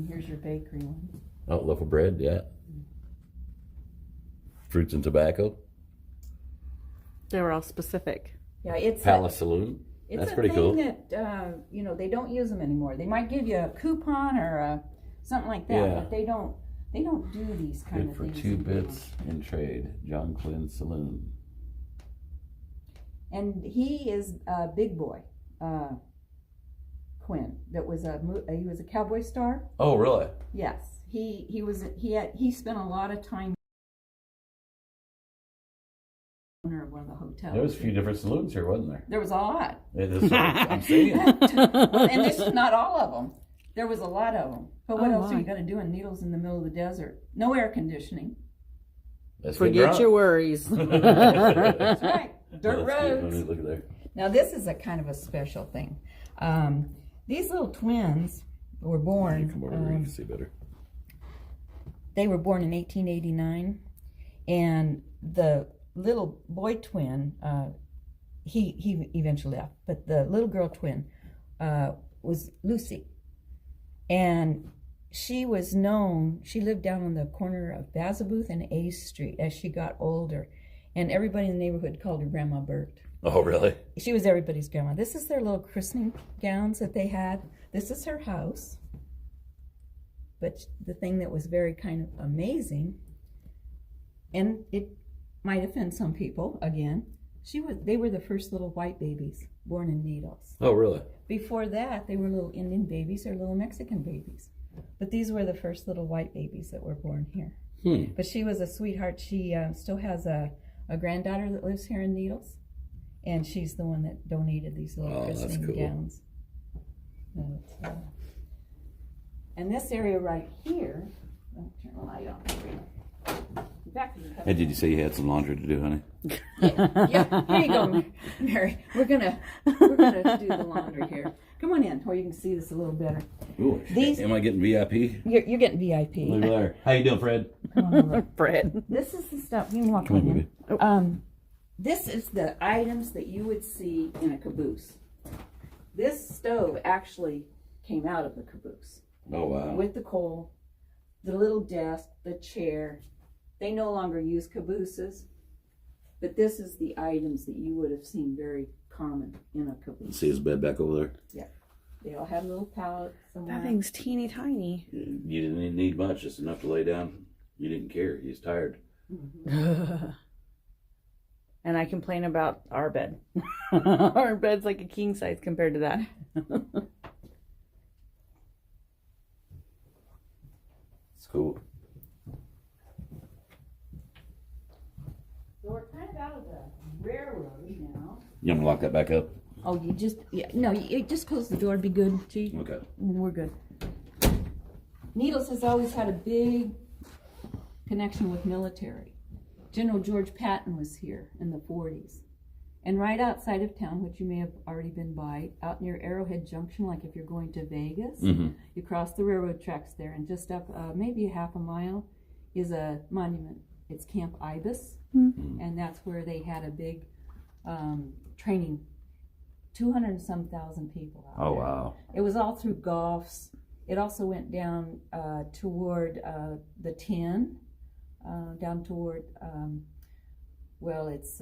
[SPEAKER 1] here's your bakery one.
[SPEAKER 2] Oh, loaf of bread, yeah. Fruits and tobacco.
[SPEAKER 5] They were all specific.
[SPEAKER 1] Yeah, it's
[SPEAKER 2] Palace Saloon.
[SPEAKER 1] It's
[SPEAKER 2] That's
[SPEAKER 1] a
[SPEAKER 2] pretty
[SPEAKER 1] thing
[SPEAKER 2] cool.
[SPEAKER 1] that they don't use them anymore. They might give you a coupon or something like that,
[SPEAKER 2] Yeah.
[SPEAKER 1] but they don't do these kind
[SPEAKER 2] Good
[SPEAKER 1] of
[SPEAKER 2] for
[SPEAKER 1] things
[SPEAKER 2] 2
[SPEAKER 1] anymore.
[SPEAKER 2] bits in trade. John Quinn Saloon.
[SPEAKER 1] And he is a big boy, Quinn. That was he was a cowboy star.
[SPEAKER 2] Oh, really?
[SPEAKER 1] Yes, he spent a lot of time owner of one of the hotels.
[SPEAKER 2] There was a few different saloons here, wasn't there?
[SPEAKER 1] There was a lot.
[SPEAKER 2] I'm seeing.
[SPEAKER 1] Well, and this is not all of them. There was a lot of them. But what
[SPEAKER 5] Oh,
[SPEAKER 1] else are
[SPEAKER 5] my.
[SPEAKER 1] you going to do in Needles in the middle of the desert? No air conditioning.
[SPEAKER 2] Let's get
[SPEAKER 5] Forget
[SPEAKER 2] drunk.
[SPEAKER 5] your worries.
[SPEAKER 1] That's right. Dirt
[SPEAKER 2] Oh, that's cute.
[SPEAKER 1] roads.
[SPEAKER 2] Look at there.
[SPEAKER 1] Now this is a kind of a special thing. These little twins were born.
[SPEAKER 2] Come over here, you can see better.
[SPEAKER 1] They were born in 1889, and the little boy twin, he eventually left, but the little girl twin was Lucy, and she was known. She lived down on the corner of Bazabuth and A Street as she got older, and everybody in the neighborhood called her Grandma Bert.
[SPEAKER 2] Oh, really?
[SPEAKER 1] She was everybody's grandma. This is their little christening gowns that they had. This is her house. But the thing that was very kind of amazing, and it might offend some people again, they were the first little white babies born in Needles.
[SPEAKER 2] Oh, really?
[SPEAKER 1] Before that, they were little Indian babies or little Mexican babies. But these were the first little white babies that were born here. But she was a sweetheart. She still has a granddaughter that lives here in Needles. And she's the one that donated these little
[SPEAKER 2] Oh, that's
[SPEAKER 1] christening
[SPEAKER 2] cool.
[SPEAKER 1] gowns. And this area right here, I'll turn the light on for you. In fact, you
[SPEAKER 2] Hey, did you say you had some laundry to do, honey?
[SPEAKER 1] yeah, here you go, Mary. We're gonna do the laundry here. Come on in, where you can see this a little better.
[SPEAKER 2] Ooh, am I getting VIP?
[SPEAKER 1] You're getting VIP.
[SPEAKER 2] Look there. How you doing, Fred?
[SPEAKER 1] Come on over.
[SPEAKER 5] Fred.
[SPEAKER 1] This is the stuff. You can walk
[SPEAKER 2] Come on,
[SPEAKER 1] on
[SPEAKER 2] baby.
[SPEAKER 1] in. This is the items that you would see in a caboose. This stove actually came out of the caboose.
[SPEAKER 2] Oh, wow.
[SPEAKER 1] With the coal, the little desk, the chair. They no longer use cabooses, but this is the items that you would have seen very common in a caboose.
[SPEAKER 2] See his bed back over there?
[SPEAKER 1] Yeah. They all had a little pallet somewhere.
[SPEAKER 5] That thing's teeny tiny.
[SPEAKER 2] You didn't need much, just enough to lay down. You didn't care. You was tired.
[SPEAKER 5] And I complain about our bed. Our bed's like a king size compared to that.
[SPEAKER 2] It's cool.
[SPEAKER 1] So we're kind of out of the railroad now.
[SPEAKER 2] You want to lock that back up?
[SPEAKER 1] Oh, you just, you just close the door, be good, Chief.
[SPEAKER 2] Okay.
[SPEAKER 1] We're good. Needles has always had a big connection with military. General George Patton was here in the 40s. And right outside of town, which you may have already been by, out near Arrowhead Junction, like if you're going to Vegas, you cross the railroad tracks there, and just up maybe a half a mile is a monument. It's Camp Ibis, and that's where they had a big training. 200 and some thousand people out there.
[SPEAKER 2] Oh, wow.
[SPEAKER 1] It was all through Gulfs. It also went down toward the 10, down toward, it's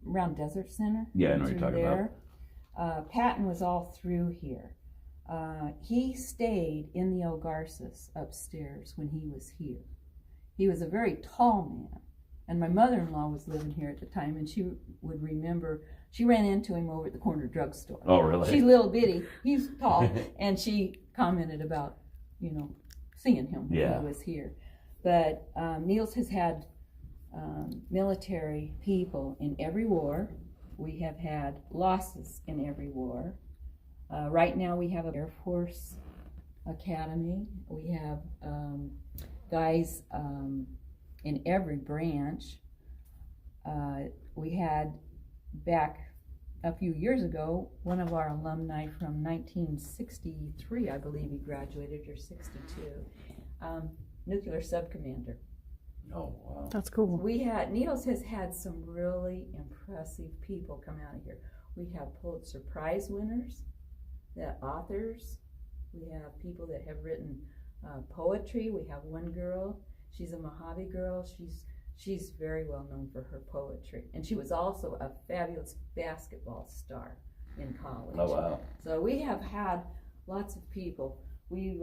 [SPEAKER 1] around Desert Center.
[SPEAKER 2] Yeah, I know what you're
[SPEAKER 1] through
[SPEAKER 2] talking
[SPEAKER 1] there. Patton was all through here. He stayed in the El Garces upstairs when he was here. He was a very tall man. And my mother-in-law was living here at the time, and she would remember, she ran into him over at the corner drugstore.
[SPEAKER 2] Oh, really?
[SPEAKER 1] She's little bitty. He's tall. And she commented about, seeing him when he was here. But Niels has had military people in every war. We have had losses in every war. Right now we have an Air Force Academy. We have guys in every branch. We had back a few years ago, one of our alumni from 1963, I believe he graduated, or 62, nuclear subcommander.
[SPEAKER 2] Oh, wow.
[SPEAKER 5] That's cool.
[SPEAKER 1] Needles has had some really impressive people come out of here. We have Pulitzer Prize winners, the authors. We have people that have written poetry. We have one girl, she's a Mojave girl. She's very well known for her poetry. And she was also a fabulous basketball star in college.
[SPEAKER 2] Oh, wow.
[SPEAKER 1] So we have had lots of people. We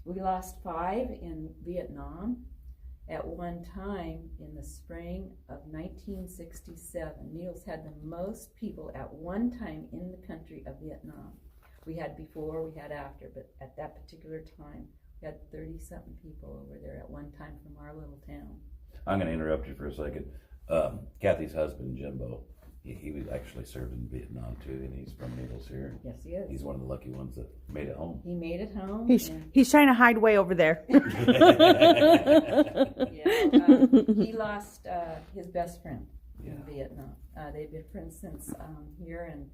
[SPEAKER 1] lost 5 in Vietnam. At one time in the spring of 1967, Niels had the most people at one time in the country of Vietnam. We had before, we had after, but at that particular time, we had 30-something people over there at one time from our little town.
[SPEAKER 2] I'm going to interrupt you for a second. Kathy's husband, Jimbo, he was actually served in Vietnam too, and he's from Needles here.
[SPEAKER 1] Yes, he is.
[SPEAKER 2] He's one of the lucky ones that made it home.
[SPEAKER 1] He made it home.
[SPEAKER 5] He's trying to hide way over there.
[SPEAKER 1] He lost his best friend in Vietnam. They've been friends since here, and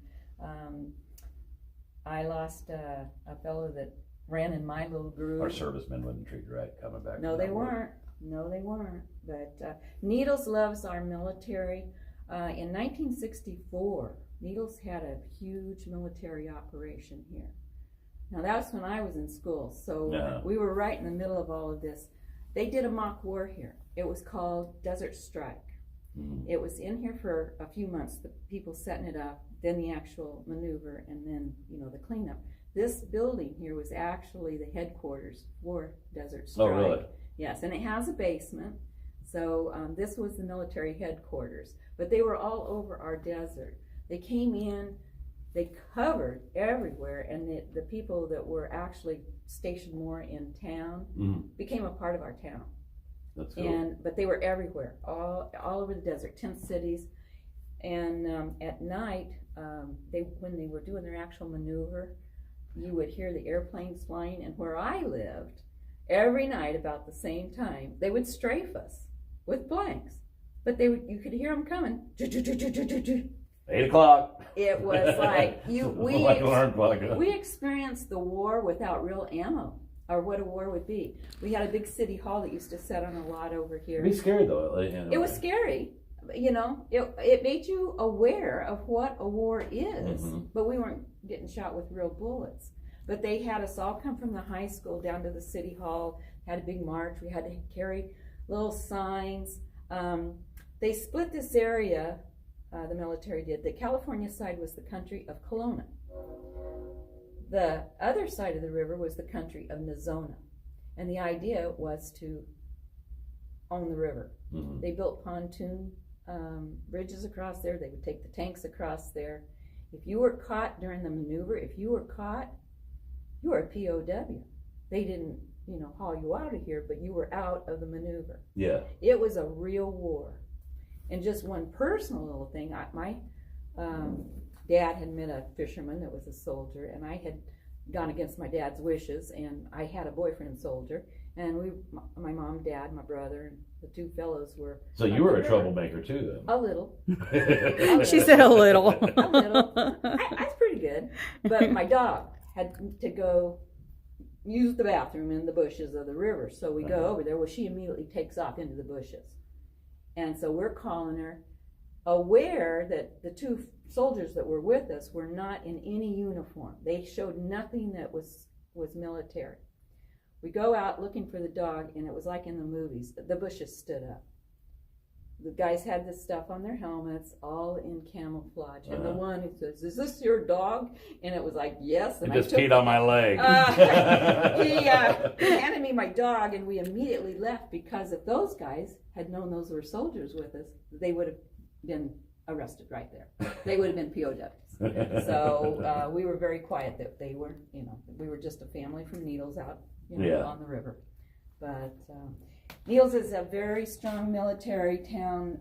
[SPEAKER 1] I lost a fellow that ran in my little group.
[SPEAKER 2] Our servicemen wouldn't treat you right coming back.
[SPEAKER 1] No, they weren't. No, they weren't. But Needles loves our military. In 1964, Needles had a huge military operation here. Now that's when I was in school, so we were right in the middle of all of this. They did a mock war here. It was called Desert Strike. It was in here for a few months, the people setting it up, then the actual maneuver, and then, the cleanup. This building here was actually the headquarters for Desert Strike.
[SPEAKER 2] Oh, really?
[SPEAKER 1] Yes, and it has a basement. So this was the military headquarters. But they were all over our desert. They came in, they covered everywhere, and the people that were actually stationed more in town became a part of our town.
[SPEAKER 2] That's cool.
[SPEAKER 1] But they were everywhere, all over the desert, tent cities. And at night, when they were doing their actual maneuver, you would hear the airplanes flying, and where I lived, every night about the same time, they would strafe us with blanks. But you could hear them coming.
[SPEAKER 2] 8 o'clock.
[SPEAKER 1] It was like
[SPEAKER 2] Like alarm clock.
[SPEAKER 1] we experienced the war without real ammo, or what a war would be. We had a big city hall that used to set on a lot over here.
[SPEAKER 2] It'd be scary though.
[SPEAKER 1] It was scary. You know, it made you aware of what a war is, but we weren't getting shot with real bullets. But they had us all come from the high school down to the city hall, had a big march. We had to carry little signs. They split this area, the military did. The California side was the country of Kelowna. The other side of the river was the country of Nizona. And the idea was to own the river. They built pontoon bridges across there. They would take the tanks across there. If you were caught during the maneuver, you were a POW. They didn't, haul you out of here, but you were out of the maneuver.
[SPEAKER 2] Yeah.
[SPEAKER 1] It was a real war. And just one personal little thing, my dad had met a fisherman that was a soldier, and I had gone against my dad's wishes, and I had a boyfriend soldier, and my mom, dad, my brother, and the two fellows were.
[SPEAKER 2] So you were a troublemaker too, then?
[SPEAKER 1] A little.
[SPEAKER 5] She said a little.
[SPEAKER 1] A little. I was pretty good, but my dog had to go use the bathroom in the bushes of the river, so we go over there. Well, she immediately takes off into the bushes, and so we're calling her, aware that the two soldiers that were with us were not in any uniform. They showed nothing that was military. We go out looking for the dog, and it was like in the movies. The bushes stood up. The guys had this stuff on their helmets, all in camouflage. And the one who says, "Is this your dog?" And it was like, "Yes." And
[SPEAKER 2] I just peed on my leg.
[SPEAKER 1] He handed me my dog, and we immediately left, because if those guys had known those were soldiers with us, they would have been arrested right there. They would have been POWs. So we were very quiet that they weren't, we were just a family from Needles out, on the river. But Needles is a very strong military town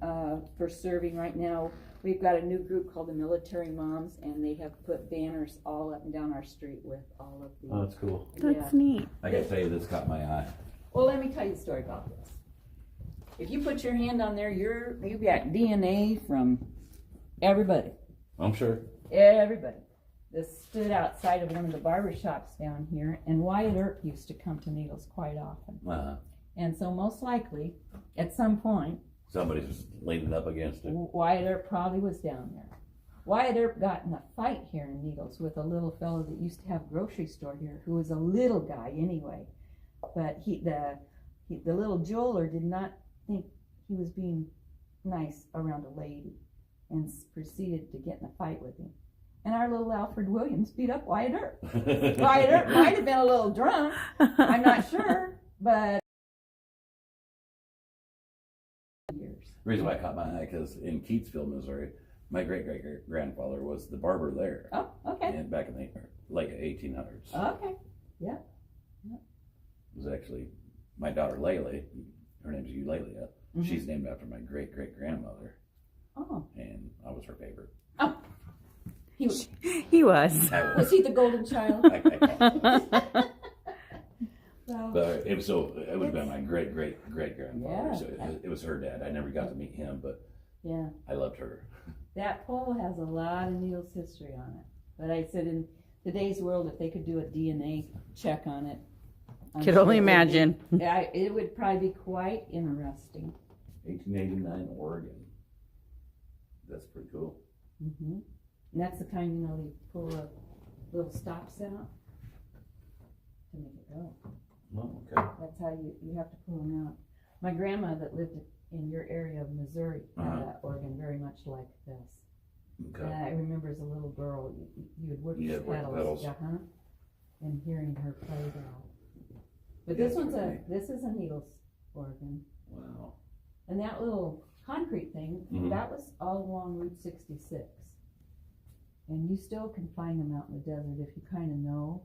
[SPEAKER 1] for serving right now. We've got a new group called the Military Moms, and they have put banners all up and down our street with all of the.
[SPEAKER 2] Oh, that's cool.
[SPEAKER 5] That's neat.
[SPEAKER 2] I gotta tell you, this caught my eye.
[SPEAKER 1] Well, let me tell you a story about this. If you put your hand on there, you've got DNA from everybody.
[SPEAKER 2] I'm sure.
[SPEAKER 1] Everybody. This stood outside of one of the barber shops down here, and Wyatt Earp used to come to Needles quite often. And so most likely, at some point,
[SPEAKER 2] somebody's leaning up against it.
[SPEAKER 1] Wyatt Earp probably was down there. Wyatt Earp got in a fight here in Needles with a little fellow that used to have a grocery store here, who was a little guy anyway. But the little jeweler did not think he was being nice around a lady, and proceeded to get in a fight with him. And our little Alfred Williams beat up Wyatt Earp. Wyatt Earp might have been a little drunk. I'm not sure, but.
[SPEAKER 2] The reason why I caught my eye, because in Keatsville, Missouri, my great-great-grandfather was the barber there.
[SPEAKER 1] Oh, okay.
[SPEAKER 2] And back in the late 1800s.
[SPEAKER 1] Okay, yeah.
[SPEAKER 2] It was actually my daughter Layla. Her name's Eulalia. She's named after my great-great-grandmother.
[SPEAKER 1] Oh.
[SPEAKER 2] And I was her favorite.
[SPEAKER 1] Oh. He was. Was he the golden child?
[SPEAKER 2] But it would have been my great-great-great-grandfather.
[SPEAKER 1] Yeah.
[SPEAKER 2] So it was her dad. I never got to meet him, but
[SPEAKER 1] yeah,
[SPEAKER 2] I loved her.
[SPEAKER 1] That pole has a lot of Needles history on it. But I said, in today's world, if they could do a DNA check on it,
[SPEAKER 5] could only imagine.
[SPEAKER 1] It would probably be quite interesting.
[SPEAKER 2] 1889 Oregon. That's pretty cool.
[SPEAKER 1] Mm-hmm. And that's the kind, they pull a little stops out to make it go.
[SPEAKER 2] Oh, okay.
[SPEAKER 1] That's how you have to pull them out. My grandma that lived in your area of Missouri had an organ very much like this.
[SPEAKER 2] Okay.
[SPEAKER 1] I remember as a little girl, you would work the pedals. And hearing her play that. But this is a Needles organ.
[SPEAKER 2] Wow.
[SPEAKER 1] And that little concrete thing, that was all along Route 66. And you still can find them out in the desert if you kind of know.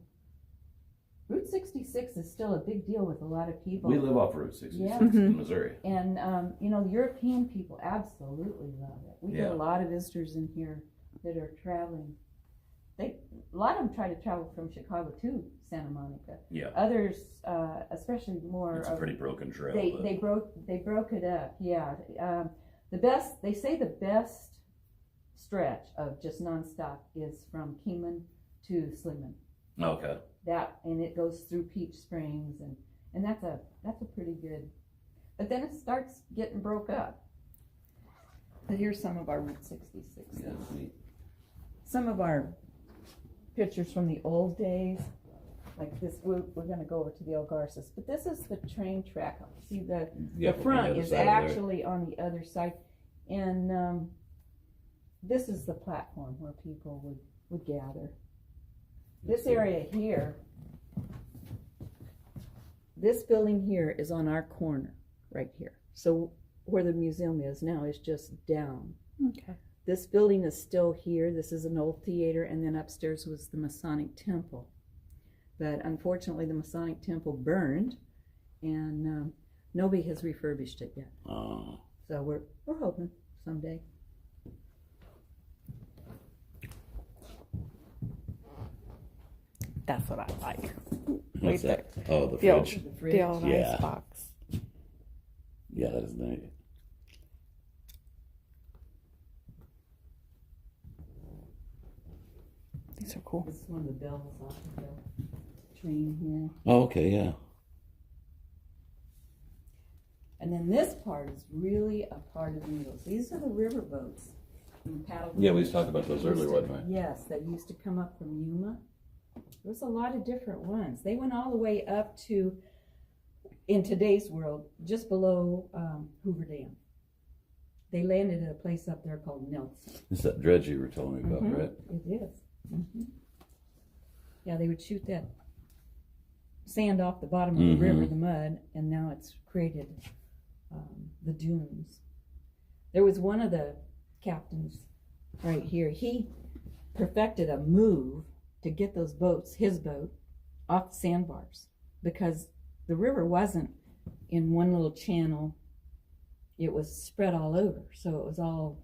[SPEAKER 1] Route 66 is still a big deal with a lot of people.
[SPEAKER 2] We live off Route 66
[SPEAKER 1] Yeah.
[SPEAKER 2] in Missouri.
[SPEAKER 1] And, European people absolutely love it. We get a lot of visitors in here that are traveling. a lot of them try to travel from Chicago to Santa Monica.
[SPEAKER 2] Yeah.
[SPEAKER 1] Others, especially more.
[SPEAKER 2] It's a pretty broken trail.
[SPEAKER 1] They broke it up. Yeah. They say the best stretch of just nonstop is from Kingman to Sleeman.
[SPEAKER 2] Okay.
[SPEAKER 1] And it goes through Peach Springs, and that's a pretty good. But then it starts getting broke up. But here's some of our Route 66.
[SPEAKER 2] Yeah, that's neat.
[SPEAKER 1] Some of our pictures from the old days, like this. We're going to go over to the old Garces, but this is the train track. See the front is actually on the other side, and this is the platform where people would gather. This area here, this building here is on our corner, right here. So where the museum is now is just down.
[SPEAKER 5] Okay.
[SPEAKER 1] This building is still here. This is an old theater, and then upstairs was the Masonic Temple. But unfortunately, the Masonic Temple burned, and nobody has refurbished it yet.
[SPEAKER 2] Oh.
[SPEAKER 1] So we're hoping someday.
[SPEAKER 5] That's what I like.
[SPEAKER 2] What's
[SPEAKER 5] Right
[SPEAKER 2] that? Oh, the
[SPEAKER 5] The old-
[SPEAKER 2] fridge.
[SPEAKER 1] The fridge.
[SPEAKER 5] The old
[SPEAKER 2] Yeah.
[SPEAKER 5] ice box.
[SPEAKER 2] Yeah, that is nice.
[SPEAKER 5] These are cool.
[SPEAKER 1] This is one of the bells off of the train here.
[SPEAKER 2] Oh, okay, yeah.
[SPEAKER 1] And then this part is really a part of Needles. These are the riverboats.
[SPEAKER 2] Yeah, we was talking about those earlier, wasn't we?
[SPEAKER 1] Yes, that used to come up from Yuma. There's a lot of different ones. They went all the way up to, in today's world, just below Hoover Dam. They landed at a place up there called Nelson.
[SPEAKER 2] It's that dredge you were telling me about,
[SPEAKER 1] Mhm.
[SPEAKER 2] right?
[SPEAKER 1] It is. Yeah, they would shoot that sand off the bottom of the river, the mud, and now it's created the dunes. There was one of the captains right here. He perfected a move to get those boats, his boat, off the sandbars, because the river wasn't in one little channel. It was spread all over, so it was all,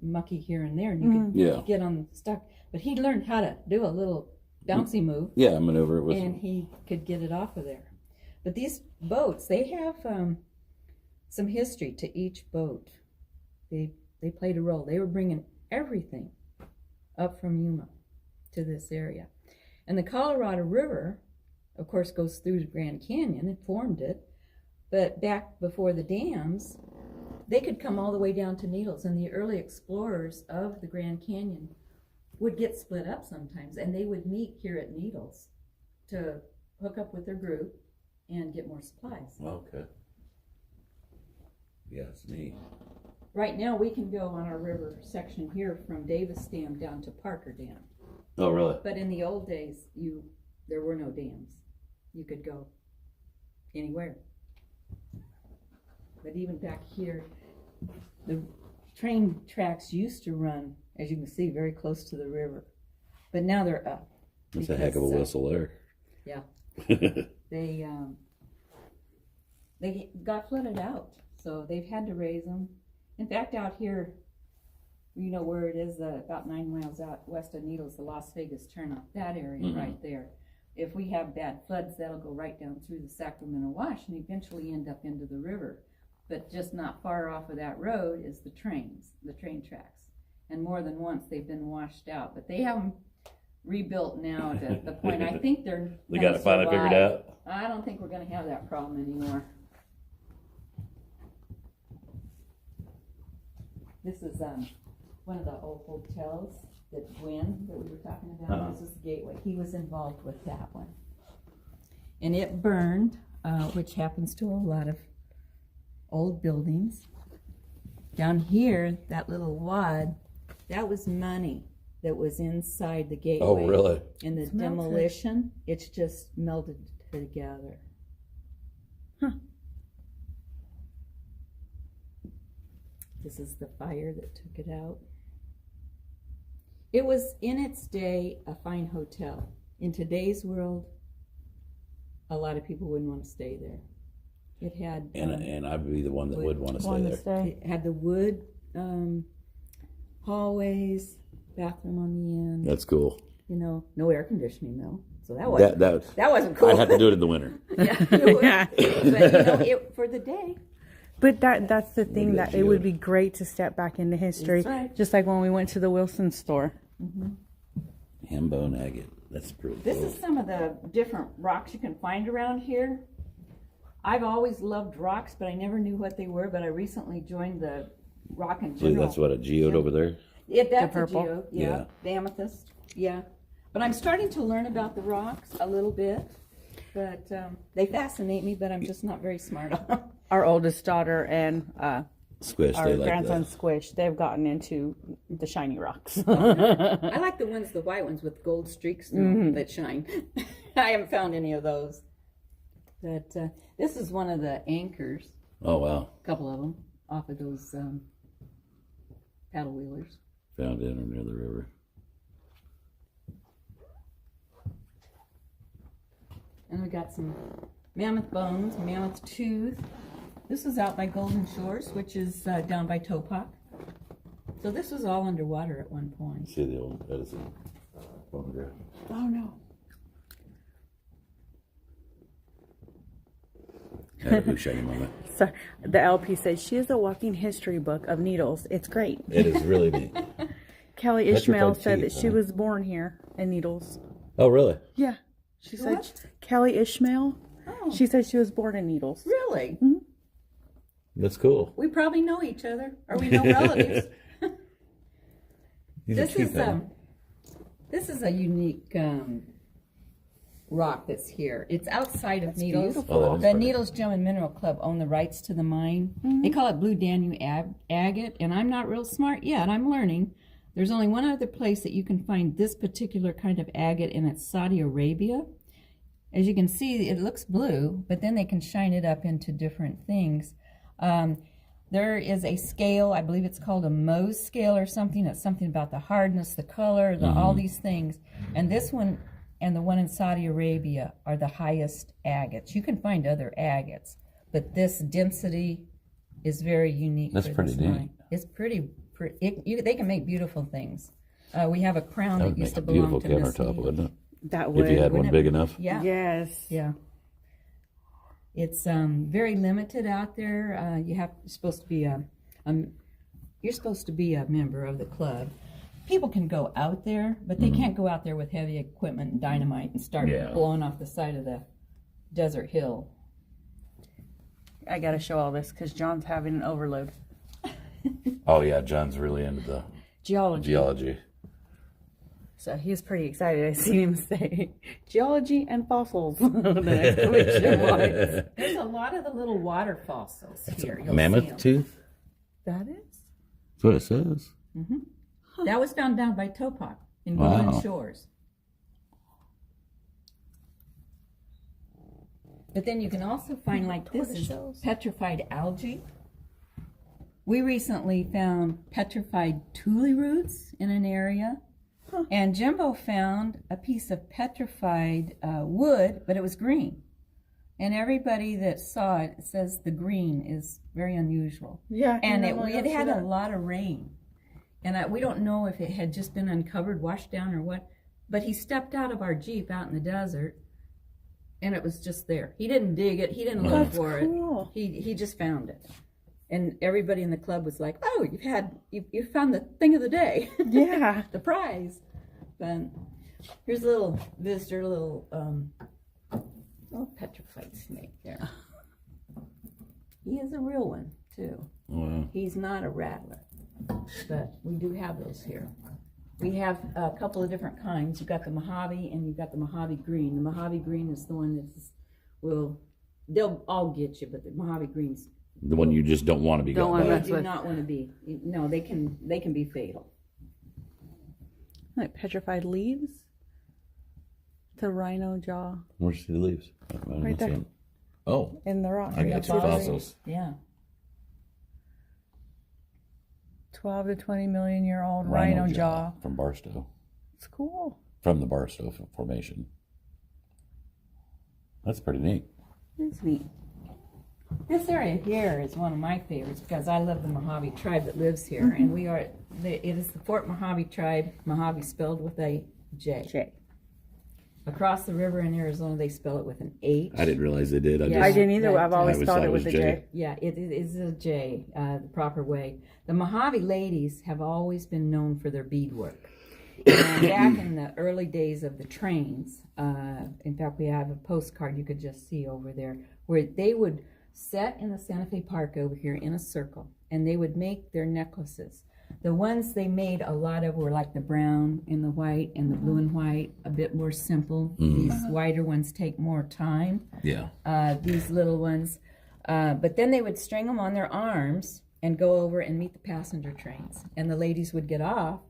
[SPEAKER 1] mucky here and there, and you could
[SPEAKER 2] Yeah.
[SPEAKER 1] get on stuck. But he learned how to do a little bouncy move,
[SPEAKER 2] Yeah, maneuver it with
[SPEAKER 1] and he could get it off of there. But these boats, they have some history to each boat. They played a role. They were bringing everything up from Yuma to this area. And the Colorado River, of course, goes through the Grand Canyon. It formed it. But back before the dams, they could come all the way down to Needles. And the early explorers of the Grand Canyon would get split up sometimes. And they would meet here at Needles to hook up with their group and get more supplies.
[SPEAKER 2] Okay. Yeah, it's neat.
[SPEAKER 1] Right now, we can go on our river section here from Davis Dam down to Parker Dam.
[SPEAKER 2] Oh, really?
[SPEAKER 1] But in the old days, there were no dams. You could go anywhere. But even back here, the train tracks used to run, as you can see, very close to the river. But now they're up.
[SPEAKER 2] That's a heck of a whistle there.
[SPEAKER 1] Yeah. They got flooded out, so they've had to raise them. In fact, out here, where it is, about 9 miles out west of Needles, the Las Vegas turnoff, that area right there. If we have bad floods, that'll go right down through the Sacramento Wash and eventually end up into the river. But just not far off of that road is the train tracks. And more than once they've been washed out, but they have them rebuilt now to the point I think they're
[SPEAKER 2] They got it finally figured out?
[SPEAKER 1] I don't think we're going to have that problem anymore. This is one of the old hotels that Gwen, that we were talking about. This is the Gateway. He was involved with that one. And it burned, which happens to a lot of old buildings. Down here, that little wad, that was money that was inside the Gateway.
[SPEAKER 2] Oh, really?
[SPEAKER 1] And the demolition, it's just melted together. This is the fire that took it out. It was, in its day, a fine hotel. In today's world, a lot of people wouldn't want to stay there. It had...
[SPEAKER 2] And I'd be the one that would want to stay there.
[SPEAKER 1] It had the wood hallways, bathroom on the end.
[SPEAKER 2] That's cool.
[SPEAKER 1] You know, no air conditioning though, so that wasn't cool.
[SPEAKER 2] I'd have to do it in the winter.
[SPEAKER 1] Yeah, you would.
[SPEAKER 5] Yeah.
[SPEAKER 1] But you know, for the day.
[SPEAKER 5] But that's the thing,
[SPEAKER 2] Maybe
[SPEAKER 5] that
[SPEAKER 2] that
[SPEAKER 5] it would
[SPEAKER 2] geode.
[SPEAKER 5] be great to step back into history.
[SPEAKER 1] That's right.
[SPEAKER 5] Just like when we went to the Wilson store.
[SPEAKER 2] Hambone agate. That's pretty
[SPEAKER 1] This
[SPEAKER 2] cool.
[SPEAKER 1] is some of the different rocks you can find around here. I've always loved rocks, but I never knew what they were. But I recently joined the Rock and
[SPEAKER 2] See,
[SPEAKER 1] General.
[SPEAKER 2] that's what a geode over there?
[SPEAKER 1] Yeah, that's
[SPEAKER 5] The purple?
[SPEAKER 1] a geode. Yeah.
[SPEAKER 2] Yeah.
[SPEAKER 1] The amethyst. Yeah. But I'm starting to learn about the rocks a little bit. But they fascinate me, but I'm just not very smart on them.
[SPEAKER 5] Our oldest daughter and
[SPEAKER 2] Squish,
[SPEAKER 5] our
[SPEAKER 2] they like
[SPEAKER 5] grandson
[SPEAKER 2] that.
[SPEAKER 5] Squish, they've gotten into the shiny rocks.
[SPEAKER 1] I like the white ones with gold streaks that shine. I haven't found any of those. But this is one of the anchors,
[SPEAKER 2] Oh, wow.
[SPEAKER 1] a couple of them, off of those paddle wheelers.
[SPEAKER 2] Found in or near the river.
[SPEAKER 1] And we got some mammoth bones, mammoth tooth. This is out by Golden Shores, which is down by Topak. So this was all underwater at one point.
[SPEAKER 2] See the old Edison photograph.
[SPEAKER 5] Oh no.
[SPEAKER 2] Had a big shiny moment.
[SPEAKER 5] So the LP says she is a walking history book of needles. It's great.
[SPEAKER 2] It is really neat.
[SPEAKER 5] Kelly
[SPEAKER 2] Petrified
[SPEAKER 5] Ishmael said that
[SPEAKER 2] teeth,
[SPEAKER 5] she
[SPEAKER 2] huh?
[SPEAKER 5] was born here in Needles.
[SPEAKER 2] Oh, really?
[SPEAKER 5] Yeah. She said
[SPEAKER 1] What?
[SPEAKER 5] Kelly Ishmael.
[SPEAKER 1] Oh,
[SPEAKER 5] She said she was born in Needles.
[SPEAKER 1] really?
[SPEAKER 2] That's cool.
[SPEAKER 1] We probably know each other, or we know relatives.
[SPEAKER 2] He's a cute guy.
[SPEAKER 1] This is a unique rock that's here. It's outside of Needles.
[SPEAKER 5] beautiful.
[SPEAKER 2] Oh, that is
[SPEAKER 1] The
[SPEAKER 2] pretty.
[SPEAKER 1] Needles Gem and Mineral Club own the rights to the mine. They call it Blue Danube agate, and I'm not real smart yet. I'm learning. There's only one other place that you can find this particular kind of agate, and it's Saudi Arabia. As you can see, it looks blue, but then they can shine it up into different things. There is a scale, I believe it's called a Mohs scale or something. It's something about the hardness, the color, all these things. And this one and the one in Saudi Arabia are the highest agates. You can find other agates, but this density is very unique.
[SPEAKER 2] That's
[SPEAKER 1] for
[SPEAKER 2] pretty
[SPEAKER 1] this
[SPEAKER 2] neat.
[SPEAKER 1] mine. It's pretty they can make beautiful things. We have a crown
[SPEAKER 2] That
[SPEAKER 1] that
[SPEAKER 2] would
[SPEAKER 1] used
[SPEAKER 2] make
[SPEAKER 1] to
[SPEAKER 2] a
[SPEAKER 1] belong
[SPEAKER 2] beautiful
[SPEAKER 1] to Miss
[SPEAKER 2] countertop,
[SPEAKER 1] Needles.
[SPEAKER 2] wouldn't it?
[SPEAKER 5] That would.
[SPEAKER 2] If you had one
[SPEAKER 1] Wouldn't
[SPEAKER 2] big
[SPEAKER 1] it-
[SPEAKER 2] enough.
[SPEAKER 1] Yeah.
[SPEAKER 5] Yes.
[SPEAKER 1] Yeah. It's very limited out there. You're supposed to be a member of the club. People can go out there, but they can't go out there with heavy equipment and dynamite and start
[SPEAKER 2] Yeah.
[SPEAKER 1] blowing off the side of the desert hill.
[SPEAKER 5] I got to show all this because John's having an overload.
[SPEAKER 2] Oh, yeah. John's really into the geology.
[SPEAKER 5] So he's pretty excited. I seen him say geology and fossils. The exclamation marks.
[SPEAKER 1] There's a lot of the little water fossils here. You'll see
[SPEAKER 2] Mammoth
[SPEAKER 1] 'em.
[SPEAKER 2] tooth?
[SPEAKER 5] That is?
[SPEAKER 2] That's what it says.
[SPEAKER 1] That was found down by Topak in
[SPEAKER 2] Wow.
[SPEAKER 1] Golden Shores. But then you can also find like this is
[SPEAKER 5] Tortoiseshells.
[SPEAKER 1] petrified algae. We recently found petrified tule roots in an area. And Jimbo found a piece of petrified wood, but it was green. And everybody that saw it says the green is very unusual.
[SPEAKER 5] Yeah.
[SPEAKER 1] And it had a lot of rain. And we don't know if it had just been uncovered, washed down, or what. But he stepped out of our Jeep out in the desert, and it was just there. He didn't dig it. He didn't look
[SPEAKER 5] That's
[SPEAKER 1] for
[SPEAKER 5] cool.
[SPEAKER 1] it. He just found it. And everybody in the club was like, "Oh, you found the thing of the day,
[SPEAKER 5] Yeah.
[SPEAKER 1] the prize." But here's a little visitor, little petrified snake there. He is a real one too.
[SPEAKER 2] Wow.
[SPEAKER 1] He's not a rattler, but we do have those here. We have a couple of different kinds. You've got the Mojave and you've got the Mojave green. The Mojave green is the one they'll all get you, but the Mojave green's
[SPEAKER 2] The one you just don't want to be
[SPEAKER 5] Don't
[SPEAKER 2] got
[SPEAKER 5] wanna
[SPEAKER 2] by.
[SPEAKER 1] they
[SPEAKER 5] That's
[SPEAKER 1] do
[SPEAKER 5] what-
[SPEAKER 1] not want to be. No, they can be fatal.
[SPEAKER 5] Like petrified leaves. The rhino jaw
[SPEAKER 2] Where's the leaves?
[SPEAKER 5] Right there.
[SPEAKER 2] Oh,
[SPEAKER 5] in the rock.
[SPEAKER 2] I got two fossils.
[SPEAKER 1] Yeah.
[SPEAKER 5] 12 to 20 million year old rhino jaw.
[SPEAKER 2] From Barstow.
[SPEAKER 5] It's cool.
[SPEAKER 2] From the Barstow Formation. That's pretty neat.
[SPEAKER 5] It's neat.
[SPEAKER 1] This area here is one of my favorites because I love the Mojave tribe that lives here, and it is the Fort Mojave tribe. Mojave spelled with a J.
[SPEAKER 5] J.
[SPEAKER 1] Across the river in Arizona, they spell it with an H.
[SPEAKER 2] I didn't realize they did.
[SPEAKER 1] Yeah.
[SPEAKER 5] I didn't either. I've always
[SPEAKER 2] always
[SPEAKER 5] thought
[SPEAKER 2] thought
[SPEAKER 5] it
[SPEAKER 2] it
[SPEAKER 5] was
[SPEAKER 2] was
[SPEAKER 5] a
[SPEAKER 2] J.
[SPEAKER 5] J.
[SPEAKER 1] Yeah, it is a J, the proper way. The Mojave ladies have always been known for their beadwork. And back in the early days of the trains, in fact, we have a postcard you could just see over there, where they would sit in the Santa Fe Park over here in a circle, and they would make their necklaces. The ones they made a lot of were like the brown and the white and the blue and white, a bit more simple. These whiter ones take more time.
[SPEAKER 2] Yeah.
[SPEAKER 1] These little ones. But then they would string them on their arms and go over and meet the passenger trains. And the ladies would get off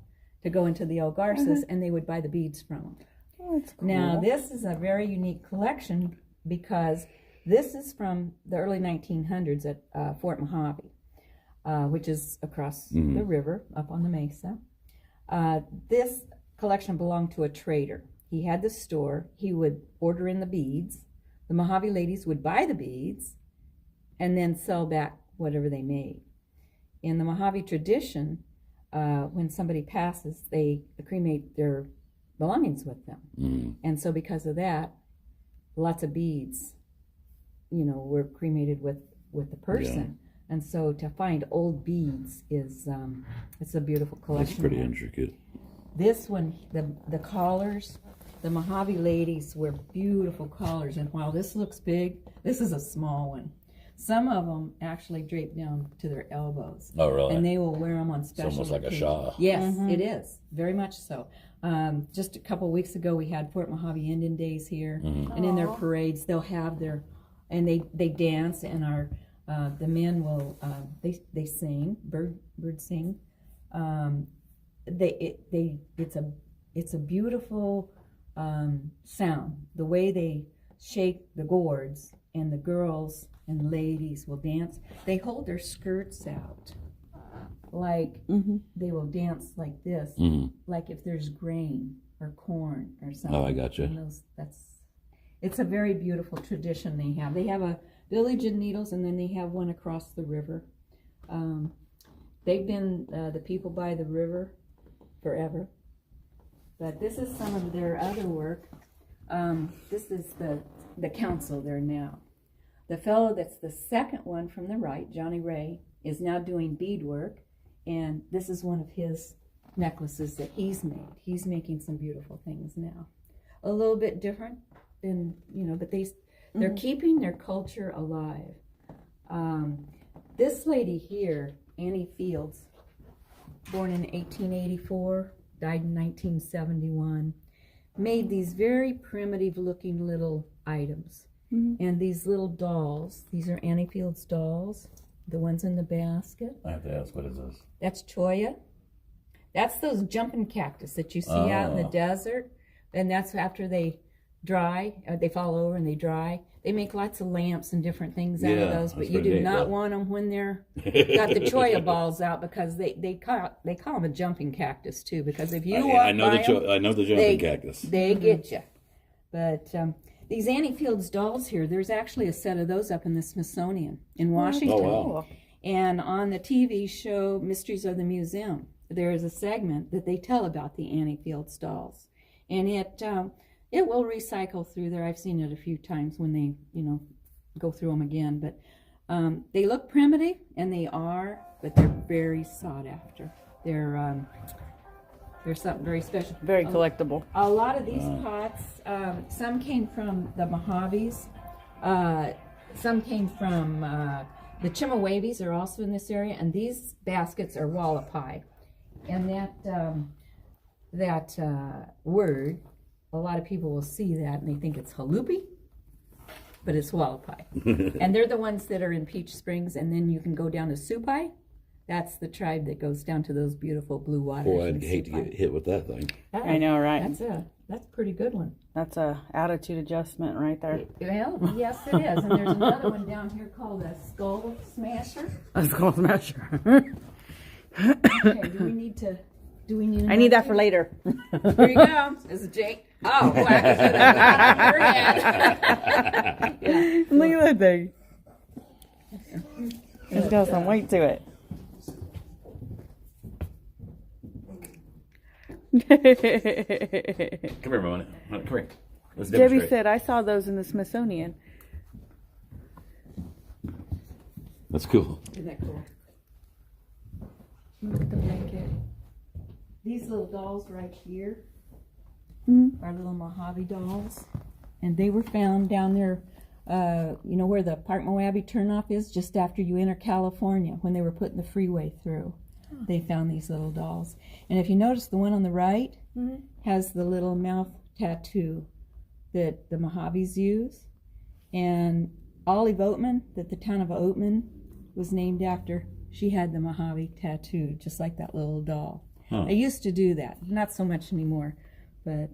[SPEAKER 1] to go into the El Garces, and they would buy the beads from them.
[SPEAKER 5] Oh, that's cool.
[SPEAKER 1] Now, this is a very unique collection because this is from the early 1900s at Fort Mojave, which is across the river up on the mesa. This collection belonged to a trader. He had the store. He would order in the beads. The Mojave ladies would buy the beads and then sell back whatever they made. In the Mojave tradition, when somebody passes, they cremate their belongings with them. And so because of that, lots of beads, were cremated with the person. Yeah. And so to find old beads is, it's a beautiful collection.
[SPEAKER 2] That's pretty intricate.
[SPEAKER 1] This one, the collars, the Mojave ladies wear beautiful collars. And while this looks big, this is a small one. Some of them actually drape down to their elbows.
[SPEAKER 2] Oh, really?
[SPEAKER 1] And they will wear them on special
[SPEAKER 2] It's almost like a
[SPEAKER 1] occasions.
[SPEAKER 2] shawl.
[SPEAKER 1] Yes, it is. Very much so. Just a couple weeks ago, we had Fort Mojave Indian Days here. And in their parades, they'll have and they dance, and the men will, they sing, bird sing. It's a beautiful sound. The way they shake the gourds, and the girls and ladies will dance. They hold their skirts out, like they will dance like this, like if there's grain or corn or something.
[SPEAKER 2] Oh, I gotcha.
[SPEAKER 1] It's a very beautiful tradition they have. They have a village in Needles, and then they have one across the river. They've been the people by the river forever. But this is some of their other work. This is the council there now. The fellow that's the second one from the right, Johnny Ray, is now doing beadwork, and this is one of his necklaces that he's made. He's making some beautiful things now. A little bit different than, but they're keeping their culture alive. This lady here, Annie Fields, born in 1884, died in 1971, made these very primitive looking little items. And these little dolls, these are Annie Fields dolls, the ones in the basket.
[SPEAKER 2] I have to ask, what is this?
[SPEAKER 1] That's cholla. That's those jumping cactus that you see out in the desert. And that's after they dry, they fall over and they dry. They make lots of lamps and different things out of those, but you do not want them when they're got the cholla balls out, because they call them a jumping cactus too. Because if you walk
[SPEAKER 2] I know
[SPEAKER 1] by them,
[SPEAKER 2] I know the jumping cactus.
[SPEAKER 1] They get you. But these Annie Fields dolls here, there's actually a set of those up in the Smithsonian in Washington.
[SPEAKER 2] Oh, wow.
[SPEAKER 1] And on the TV show Mysteries of the Museum, there is a segment that they tell about the Annie Fields dolls. And it will recycle through there. I've seen it a few times when they, go through them again. But they look primitive, and they are, but they're very sought after. They're something very special.
[SPEAKER 5] Very collectible.
[SPEAKER 1] A lot of these pots, some came from the Mojaves. Some came from the Chemehuevis are also in this area, and these baskets are Wallapai. And that word, a lot of people will see that and they think it's Halupi, but it's Wallapai. And they're the ones that are in Peach Springs, and then you can go down to Supai. That's the tribe that goes down to those beautiful blue waters.
[SPEAKER 2] Boy, I'd hate to get hit with that thing.
[SPEAKER 5] I know, right?
[SPEAKER 1] That's a pretty good one.
[SPEAKER 5] That's a attitude adjustment right there.
[SPEAKER 1] Well, yes, it is. And there's another one down here called a skull smasher.
[SPEAKER 5] A skull smasher.
[SPEAKER 1] Okay, do we need
[SPEAKER 5] I need that for later.
[SPEAKER 1] Here you go. This is Jake. Oh, well, I can do that. Yeah.
[SPEAKER 5] Look at that thing. It's got some weight to it.
[SPEAKER 2] Come here, Mona. Come here. Let's
[SPEAKER 5] Debbie
[SPEAKER 2] demonstrate.
[SPEAKER 5] said, I saw those in the Smithsonian.
[SPEAKER 2] That's cool.
[SPEAKER 1] Isn't that cool?
[SPEAKER 5] Look at the blanket.
[SPEAKER 1] These little dolls right here
[SPEAKER 5] Mhm.
[SPEAKER 1] are little Mojave dolls, and they were found down there, you know where the Park Mojave turnoff is, just after you enter California, when they were putting the freeway through. They found these little dolls. And if you notice, the one on the right has the little mouth tattoo that the Mojaves use. And Olive Oatman, that the town of Oatman was named after, she had the Mojave tattoo, just like that little doll.
[SPEAKER 2] Huh.
[SPEAKER 1] They used to do that, not so much anymore. But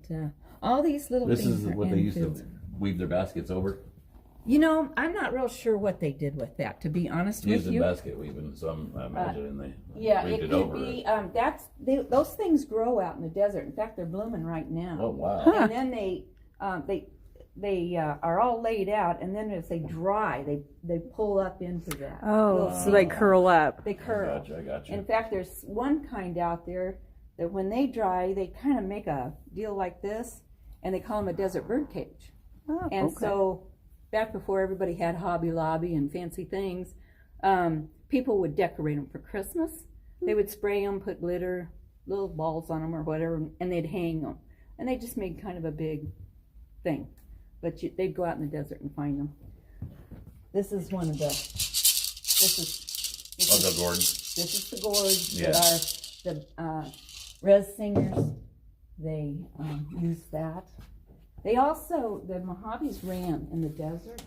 [SPEAKER 1] all these little
[SPEAKER 2] This
[SPEAKER 1] things
[SPEAKER 2] is
[SPEAKER 1] are
[SPEAKER 2] what they used
[SPEAKER 1] antiques.
[SPEAKER 2] to weave their baskets over.
[SPEAKER 1] You know, I'm not real sure what they did with that, to be honest with
[SPEAKER 2] Using
[SPEAKER 1] you.
[SPEAKER 2] basket weaving, so I imagine they
[SPEAKER 1] Yeah,
[SPEAKER 2] weaved
[SPEAKER 1] it
[SPEAKER 2] it
[SPEAKER 1] could
[SPEAKER 2] over
[SPEAKER 1] be.
[SPEAKER 2] it.
[SPEAKER 1] Those things grow out in the desert. In fact, they're blooming right now.
[SPEAKER 2] Oh wow!
[SPEAKER 1] And then they are all laid out, and then as they dry, they pull up into that.
[SPEAKER 5] Oh,
[SPEAKER 1] little
[SPEAKER 5] so they
[SPEAKER 1] seed.
[SPEAKER 5] curl up.
[SPEAKER 1] They curl.
[SPEAKER 2] I got you.
[SPEAKER 1] In fact, there's one kind out there that when they dry, they kind of make a deal like this, and they call them a desert bird cage.
[SPEAKER 5] Oh,
[SPEAKER 1] And
[SPEAKER 5] okay.
[SPEAKER 1] so, back before everybody had Hobby Lobby and fancy things, people would decorate them for Christmas. They would spray them, put glitter, little balls on them or whatever, and they'd hang them. And they just made kind of a big thing. But they'd go out in the desert and find them. This is one of the.
[SPEAKER 2] Oh, the Gordon.
[SPEAKER 1] This is the gourds
[SPEAKER 2] Yeah.
[SPEAKER 1] that are the res singers. They use that. They also, the Mojaves ran in the desert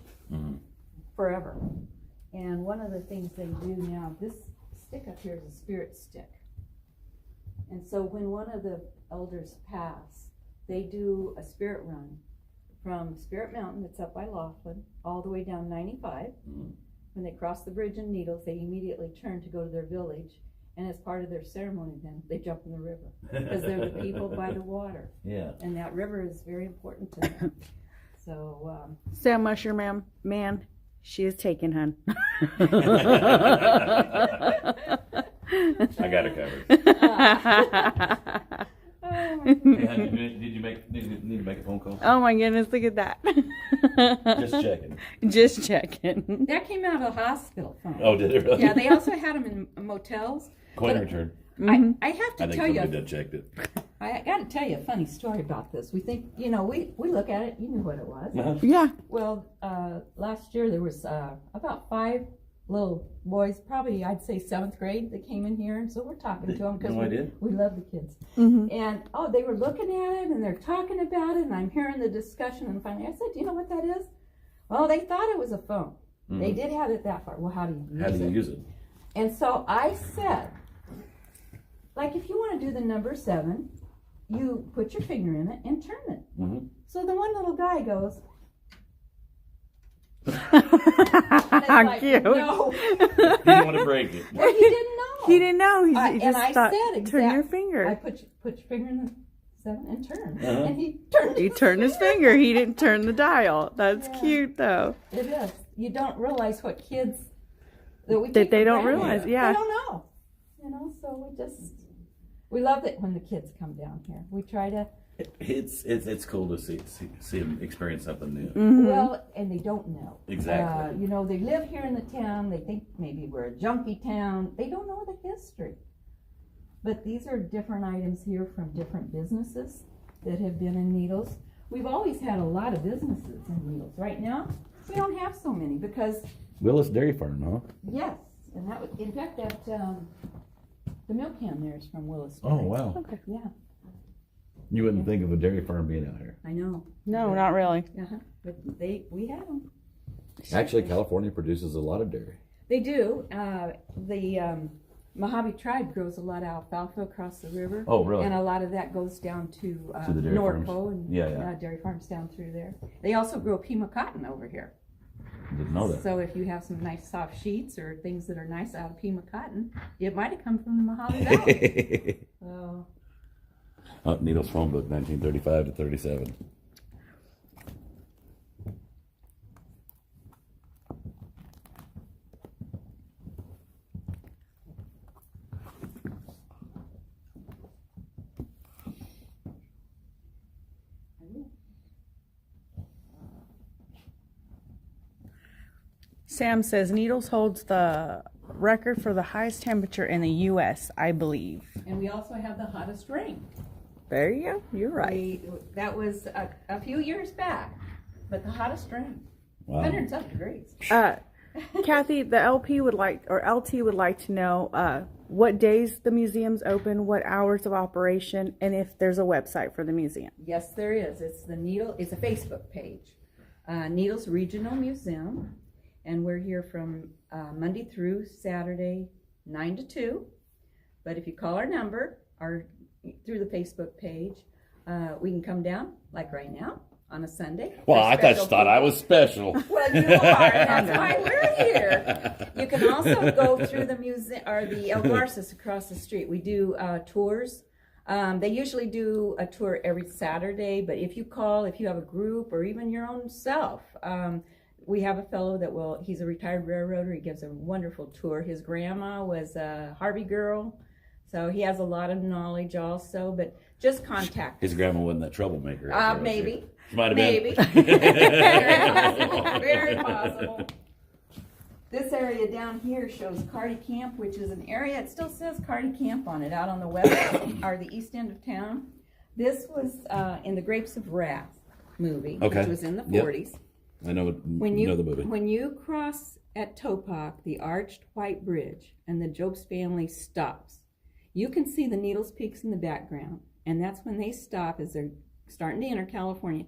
[SPEAKER 1] forever. And one of the things they do now, this stick up here is a spirit stick. And so when one of the elders pass, they do a spirit run from Spirit Mountain, that's up by Laughlin, all the way down 95. When they cross the bridge in Needles, they immediately turn to go to their village. And as part of their ceremony then, they jump in the river. Because they're the people by the water.
[SPEAKER 2] Yeah.
[SPEAKER 1] And that river is very important to them. So,
[SPEAKER 5] Sam Mushroom man, she is taken, hun.
[SPEAKER 2] I got it covered. Hey, honey, did you need to make a phone call?
[SPEAKER 5] Oh my goodness, look at that.
[SPEAKER 2] Just checking.
[SPEAKER 5] Just checking.
[SPEAKER 1] that came out of the hospital phone.
[SPEAKER 2] Oh, did it really?
[SPEAKER 1] Yeah, they also had them in motels.
[SPEAKER 2] Coin
[SPEAKER 1] but
[SPEAKER 2] return.
[SPEAKER 1] I have to
[SPEAKER 2] I think
[SPEAKER 1] tell you,
[SPEAKER 2] somebody done checked it.
[SPEAKER 1] I got to tell you a funny story about this. We think, you know, we look at it, you knew what it was.
[SPEAKER 5] Yeah.
[SPEAKER 1] Well, last year there was about 5 little boys, probably I'd say 7th grade, that came in here, and so we're talking to them because
[SPEAKER 2] No idea.
[SPEAKER 1] we love the kids.
[SPEAKER 5] Mm-hmm.
[SPEAKER 1] And they were looking at it and they're talking about it, and I'm hearing the discussion, and finally I said, do you know what that is? Well, they thought it was a phone. They did have it that far. Well, how do you use it?
[SPEAKER 2] How do you use it?
[SPEAKER 1] And so I said, like, if you want to do the number 7, you put your finger in it and turn it.
[SPEAKER 2] Mm-hmm.
[SPEAKER 1] So the one little guy goes,
[SPEAKER 5] How
[SPEAKER 1] like,
[SPEAKER 5] cute.
[SPEAKER 1] no.
[SPEAKER 2] He didn't want to break it.
[SPEAKER 1] Well, he didn't know.
[SPEAKER 5] He didn't know. He
[SPEAKER 1] And
[SPEAKER 5] just
[SPEAKER 1] I
[SPEAKER 5] thought,
[SPEAKER 1] said
[SPEAKER 5] turn your
[SPEAKER 1] I
[SPEAKER 5] finger.
[SPEAKER 1] put your finger in the 7 and turn.
[SPEAKER 2] Uh-huh.
[SPEAKER 1] And he turned
[SPEAKER 5] He turned his finger. He didn't turn the dial. That's
[SPEAKER 1] Yeah.
[SPEAKER 5] cute, though.
[SPEAKER 1] It is. You don't realize what kids that we
[SPEAKER 5] That
[SPEAKER 1] take
[SPEAKER 5] they
[SPEAKER 1] for
[SPEAKER 5] don't
[SPEAKER 1] granted.
[SPEAKER 5] realize, yeah.
[SPEAKER 1] They don't know. You know, so we love it when the kids come down here. We try to,
[SPEAKER 2] It's cool to see them experience something new.
[SPEAKER 5] Mm-hmm.
[SPEAKER 1] well, and they don't know.
[SPEAKER 2] Exactly.
[SPEAKER 1] You know, they live here in the town. They think maybe we're a junky town. They don't know the history. But these are different items here from different businesses that have been in Needles. We've always had a lot of businesses in Needles. Right now, we don't have so many because,
[SPEAKER 2] Willis Dairy Farm, huh?
[SPEAKER 1] yes, and that was, in fact, that the milk can there is from Willis.
[SPEAKER 2] Oh, wow.
[SPEAKER 5] Okay.
[SPEAKER 1] Yeah,
[SPEAKER 2] You wouldn't think of a dairy farm being out here.
[SPEAKER 1] I know.
[SPEAKER 5] No, not really.
[SPEAKER 1] Uh-huh. But we had them.
[SPEAKER 2] Actually, California produces a lot of dairy.
[SPEAKER 1] They do. The Mojave tribe grows a lot of alfalfa across the river.
[SPEAKER 2] Oh, really?
[SPEAKER 1] And a lot of that goes down to
[SPEAKER 2] the dairy
[SPEAKER 1] Norco
[SPEAKER 2] farms?
[SPEAKER 1] and
[SPEAKER 2] Yeah.
[SPEAKER 1] dairy farms down through there. They also grow Pima cotton over here.
[SPEAKER 2] Didn't know that.
[SPEAKER 1] So if you have some nice soft sheets or things that are nice out of Pima cotton, it might have come from the Mojave Valley. So,
[SPEAKER 2] Needles phone book, 1935 to 37.
[SPEAKER 5] Sam says Needles holds the record for the highest temperature in the U.S., I believe.
[SPEAKER 1] And we also have the hottest rain.
[SPEAKER 5] There you go. You're right.
[SPEAKER 1] That was a few years back, but the hottest rain.
[SPEAKER 2] Wow.
[SPEAKER 1] 107 degrees.
[SPEAKER 5] Kathy, the LP would like, or LT would like to know what days the museum's open, what hours of operation, and if there's a website for the museum.
[SPEAKER 1] Yes, there is. It's a Facebook page, Needles Regional Museum, and we're here from Monday through Saturday, 9 to 2. But if you call our number or through the Facebook page, we can come down, like right now, on a Sunday.
[SPEAKER 2] Well, I thought I was special.
[SPEAKER 1] Well, you are, and that's why we're here. You can also go through the museum or the El Garces across the street. We do tours. They usually do a tour every Saturday, but if you call, if you have a group or even your own self, we have a fellow he's a retired railroader. He gives a wonderful tour. His grandma was a Harvey girl, so he has a lot of knowledge also, but just contact
[SPEAKER 2] His grandma wasn't that troublemaker.
[SPEAKER 1] maybe.
[SPEAKER 2] Might have
[SPEAKER 1] Maybe.
[SPEAKER 2] been.
[SPEAKER 1] Very possible. Very possible. This area down here shows Carty Camp, which is an area, it still says Carty Camp on it, out on the west or the east end of town. This was in the Grapes of Wrath movie, which was in the 40s.
[SPEAKER 2] I know the movie.
[SPEAKER 1] When you cross at Topak, the arched white bridge, and the Jobs family stops, you can see the Needles Peaks in the background, and that's when they stop as they're starting to enter California.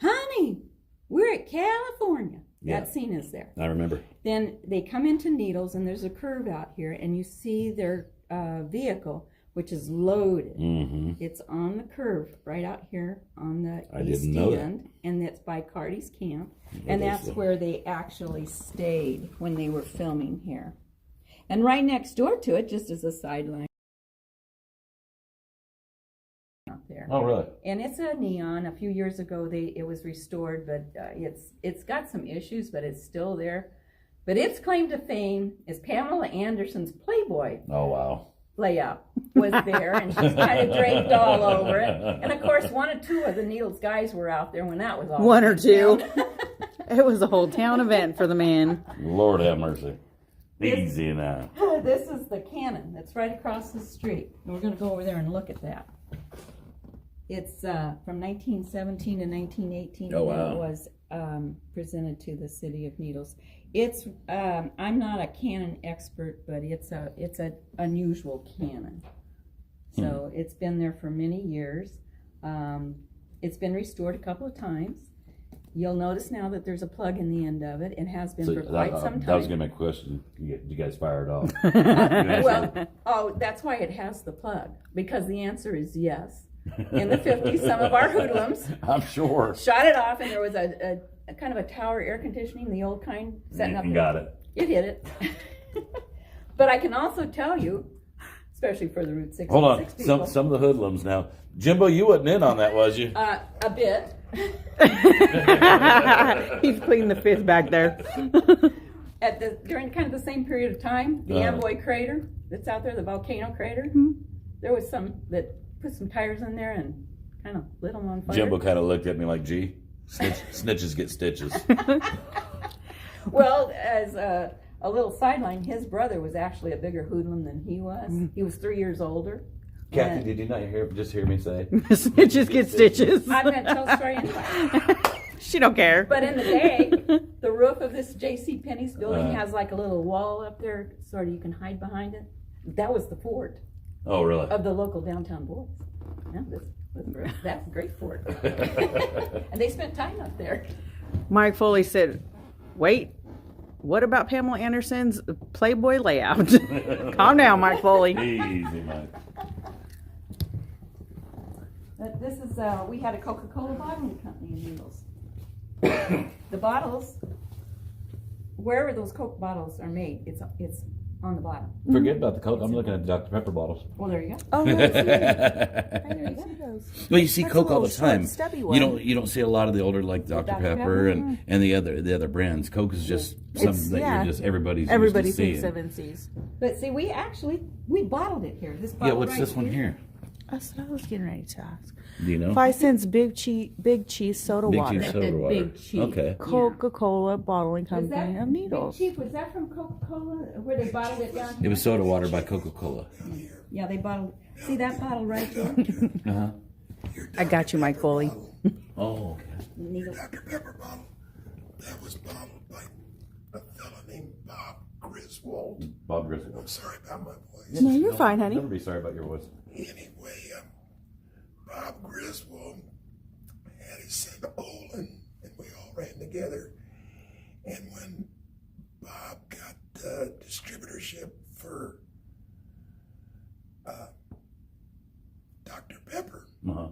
[SPEAKER 1] Honey, we're at California.
[SPEAKER 2] Yeah.
[SPEAKER 1] That scene is there.
[SPEAKER 2] I remember.
[SPEAKER 1] Then they come into Needles, and there's a curve out here, and you see their vehicle, which is loaded.
[SPEAKER 2] Mm-hmm.
[SPEAKER 1] It's on the curve right out here on the east end, and it's by Carty's Camp, and that's where they actually stayed when they were filming here. And right next door to it, just as a sideline, there.
[SPEAKER 2] Oh, really?
[SPEAKER 1] And it's a neon. A few years ago, it was restored, but it's got some issues, but it's still there. But its claim to fame is Pamela Anderson's Playboy layout was there, and she's kind of draped all over it. And of course, one or two of the Needles guys were out there when that was all.
[SPEAKER 5] One or two. It was a whole town event for the man.
[SPEAKER 2] Lord have mercy. Easy now.
[SPEAKER 1] This is the cannon that's right across the street. And we're going to go over there and look at that. It's from 1917 to 1918.
[SPEAKER 2] Oh, wow.
[SPEAKER 1] It was presented to the city of Needles. It's I'm not a cannon expert, but it's a unusual cannon. So it's been there for many years. It's been restored a couple of times. You'll notice now that there's a plug in the end of it. It has been for quite some time.
[SPEAKER 2] That was going to be my question. You guys fired off.
[SPEAKER 1] That's why it has the plug, because the answer is yes. In the 50s, some of our hoodlums
[SPEAKER 2] I'm sure
[SPEAKER 1] shot it off, and there was a kind of a tower air conditioning, the old kind, setting up.
[SPEAKER 2] Got it.
[SPEAKER 1] It hit it. But I can also tell you, especially for the Route 66
[SPEAKER 2] Hold on.
[SPEAKER 1] people,
[SPEAKER 2] Some of the hoodlums now. Jimbo, you wasn't in on that, was you?
[SPEAKER 1] a bit.
[SPEAKER 5] He's cleaning the fifth back there.
[SPEAKER 1] During kind of the same period of time, the Amboy crater that's out there, the volcano crater, there was some that put some tires in there and kind of lit them on fire.
[SPEAKER 2] Jimbo kind of looked at me like, gee, snitches get stitches.
[SPEAKER 1] Well, as a little sideline, his brother was actually a bigger hoodlum than he was. He was 3 years older.
[SPEAKER 2] Kathy, did you not just hear me say?
[SPEAKER 5] Snitches get stitches.
[SPEAKER 1] I'm going to tell the story anyway.
[SPEAKER 5] She don't care.
[SPEAKER 1] But in the day, the roof of this J.C. Penney's building has like a little wall up there, sort of you can hide behind it. That was the fort.
[SPEAKER 2] Oh, really?
[SPEAKER 1] Of the local downtown boys. Yeah, that's a great fort. And they spent time up there.
[SPEAKER 5] Mike Foley said, wait, what about Pamela Anderson's Playboy layout? Calm down, Mike Foley.
[SPEAKER 2] Easy, Mike.
[SPEAKER 1] This is, we had a Coca-Cola bottling company in Needles. The bottles, wherever those Coke bottles are made, it's on the bottom.
[SPEAKER 2] Forget about the Coke. I'm looking at the Dr. Pepper bottles.
[SPEAKER 1] Well, there you go.
[SPEAKER 5] Oh, that's it.
[SPEAKER 2] Well, you see
[SPEAKER 5] That's
[SPEAKER 2] Coke
[SPEAKER 5] a
[SPEAKER 2] all the
[SPEAKER 5] little short,
[SPEAKER 2] time.
[SPEAKER 5] stubby
[SPEAKER 2] You
[SPEAKER 5] one.
[SPEAKER 2] don't see a lot of the older like Dr. Pepper and the other brands. Coke is just something that you're just everybody
[SPEAKER 5] thinks
[SPEAKER 2] seeing.
[SPEAKER 5] of and sees.
[SPEAKER 1] But see, we bottled it here. This bottle
[SPEAKER 2] Yeah, what's
[SPEAKER 1] right
[SPEAKER 2] this one here?
[SPEAKER 5] That's what I was getting ready to ask.
[SPEAKER 2] Do you know?
[SPEAKER 5] 5 cents big cheese soda
[SPEAKER 2] Big
[SPEAKER 5] water.
[SPEAKER 2] cheese soda
[SPEAKER 1] That
[SPEAKER 2] water.
[SPEAKER 1] Big Chief.
[SPEAKER 2] Okay.
[SPEAKER 5] Coca-Cola bottling
[SPEAKER 1] Was
[SPEAKER 5] company
[SPEAKER 1] that
[SPEAKER 5] of Needles.
[SPEAKER 1] Big Chief, was that from Coca-Cola, where they bottled it down
[SPEAKER 2] It
[SPEAKER 1] here?
[SPEAKER 2] was soda water by Coca-Cola.
[SPEAKER 1] Yeah, they bottled, see that bottle right there?
[SPEAKER 2] Uh-huh.
[SPEAKER 5] I got you, Mike Foley.
[SPEAKER 2] Oh, okay.
[SPEAKER 1] Needle.
[SPEAKER 4] Dr. Pepper bottle, that was bottled by a fella named Bob Griswold.
[SPEAKER 2] Bob Griswold.
[SPEAKER 4] I'm sorry about my voice.
[SPEAKER 5] No, you're fine, honey.
[SPEAKER 2] Never be sorry about your voice.
[SPEAKER 4] Anyway, Bob Griswold had his son Olin, and we all ran together. And when Bob got the distributorship for Dr. Pepper,
[SPEAKER 2] Uh-huh.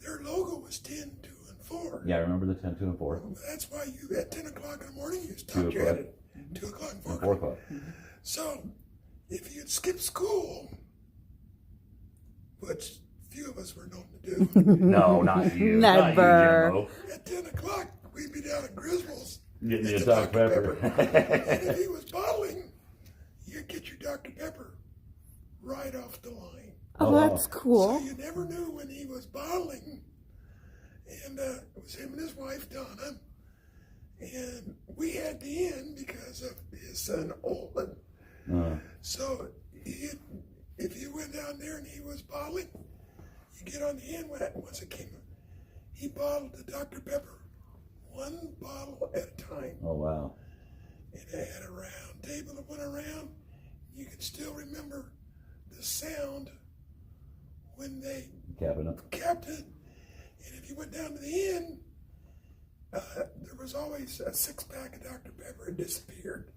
[SPEAKER 4] their logo was 10, 2, and 4.
[SPEAKER 2] Yeah, I remember the 10, 2, and 4.
[SPEAKER 4] That's why you at 10 o'clock in the morning you
[SPEAKER 2] 2
[SPEAKER 4] stopped you
[SPEAKER 2] o'clock.
[SPEAKER 4] at it. 2 o'clock and 4
[SPEAKER 2] And 4
[SPEAKER 4] o'clock.
[SPEAKER 2] o'clock.
[SPEAKER 4] So if you'd skipped school, which few of us were known to do,
[SPEAKER 2] No, not you.
[SPEAKER 5] Never.
[SPEAKER 2] Not you,
[SPEAKER 4] at 10 o'clock we'd be down at Griswold's.
[SPEAKER 2] Jimbo. Getting
[SPEAKER 4] Get
[SPEAKER 2] the
[SPEAKER 4] the
[SPEAKER 2] Dr. Pepper.
[SPEAKER 4] And if he was bottling, you'd get your Dr. Pepper right off the line.
[SPEAKER 5] Oh,
[SPEAKER 2] Oh,
[SPEAKER 5] that's
[SPEAKER 2] wow.
[SPEAKER 5] cool.
[SPEAKER 4] So you never knew when he was bottling. And it was him and his wife, Donna. And we had the end because of his son, Olin. So if you went down there and he was bottling, you get on the end once it came. He bottled the Dr. Pepper, one bottle at a time.
[SPEAKER 2] Oh, wow.
[SPEAKER 4] And they had a round table that went around. You can still remember the sound when they
[SPEAKER 2] Cabinet.
[SPEAKER 4] capped it. And if you went down to the end, there was always a 6-pack of Dr. Pepper had disappeared.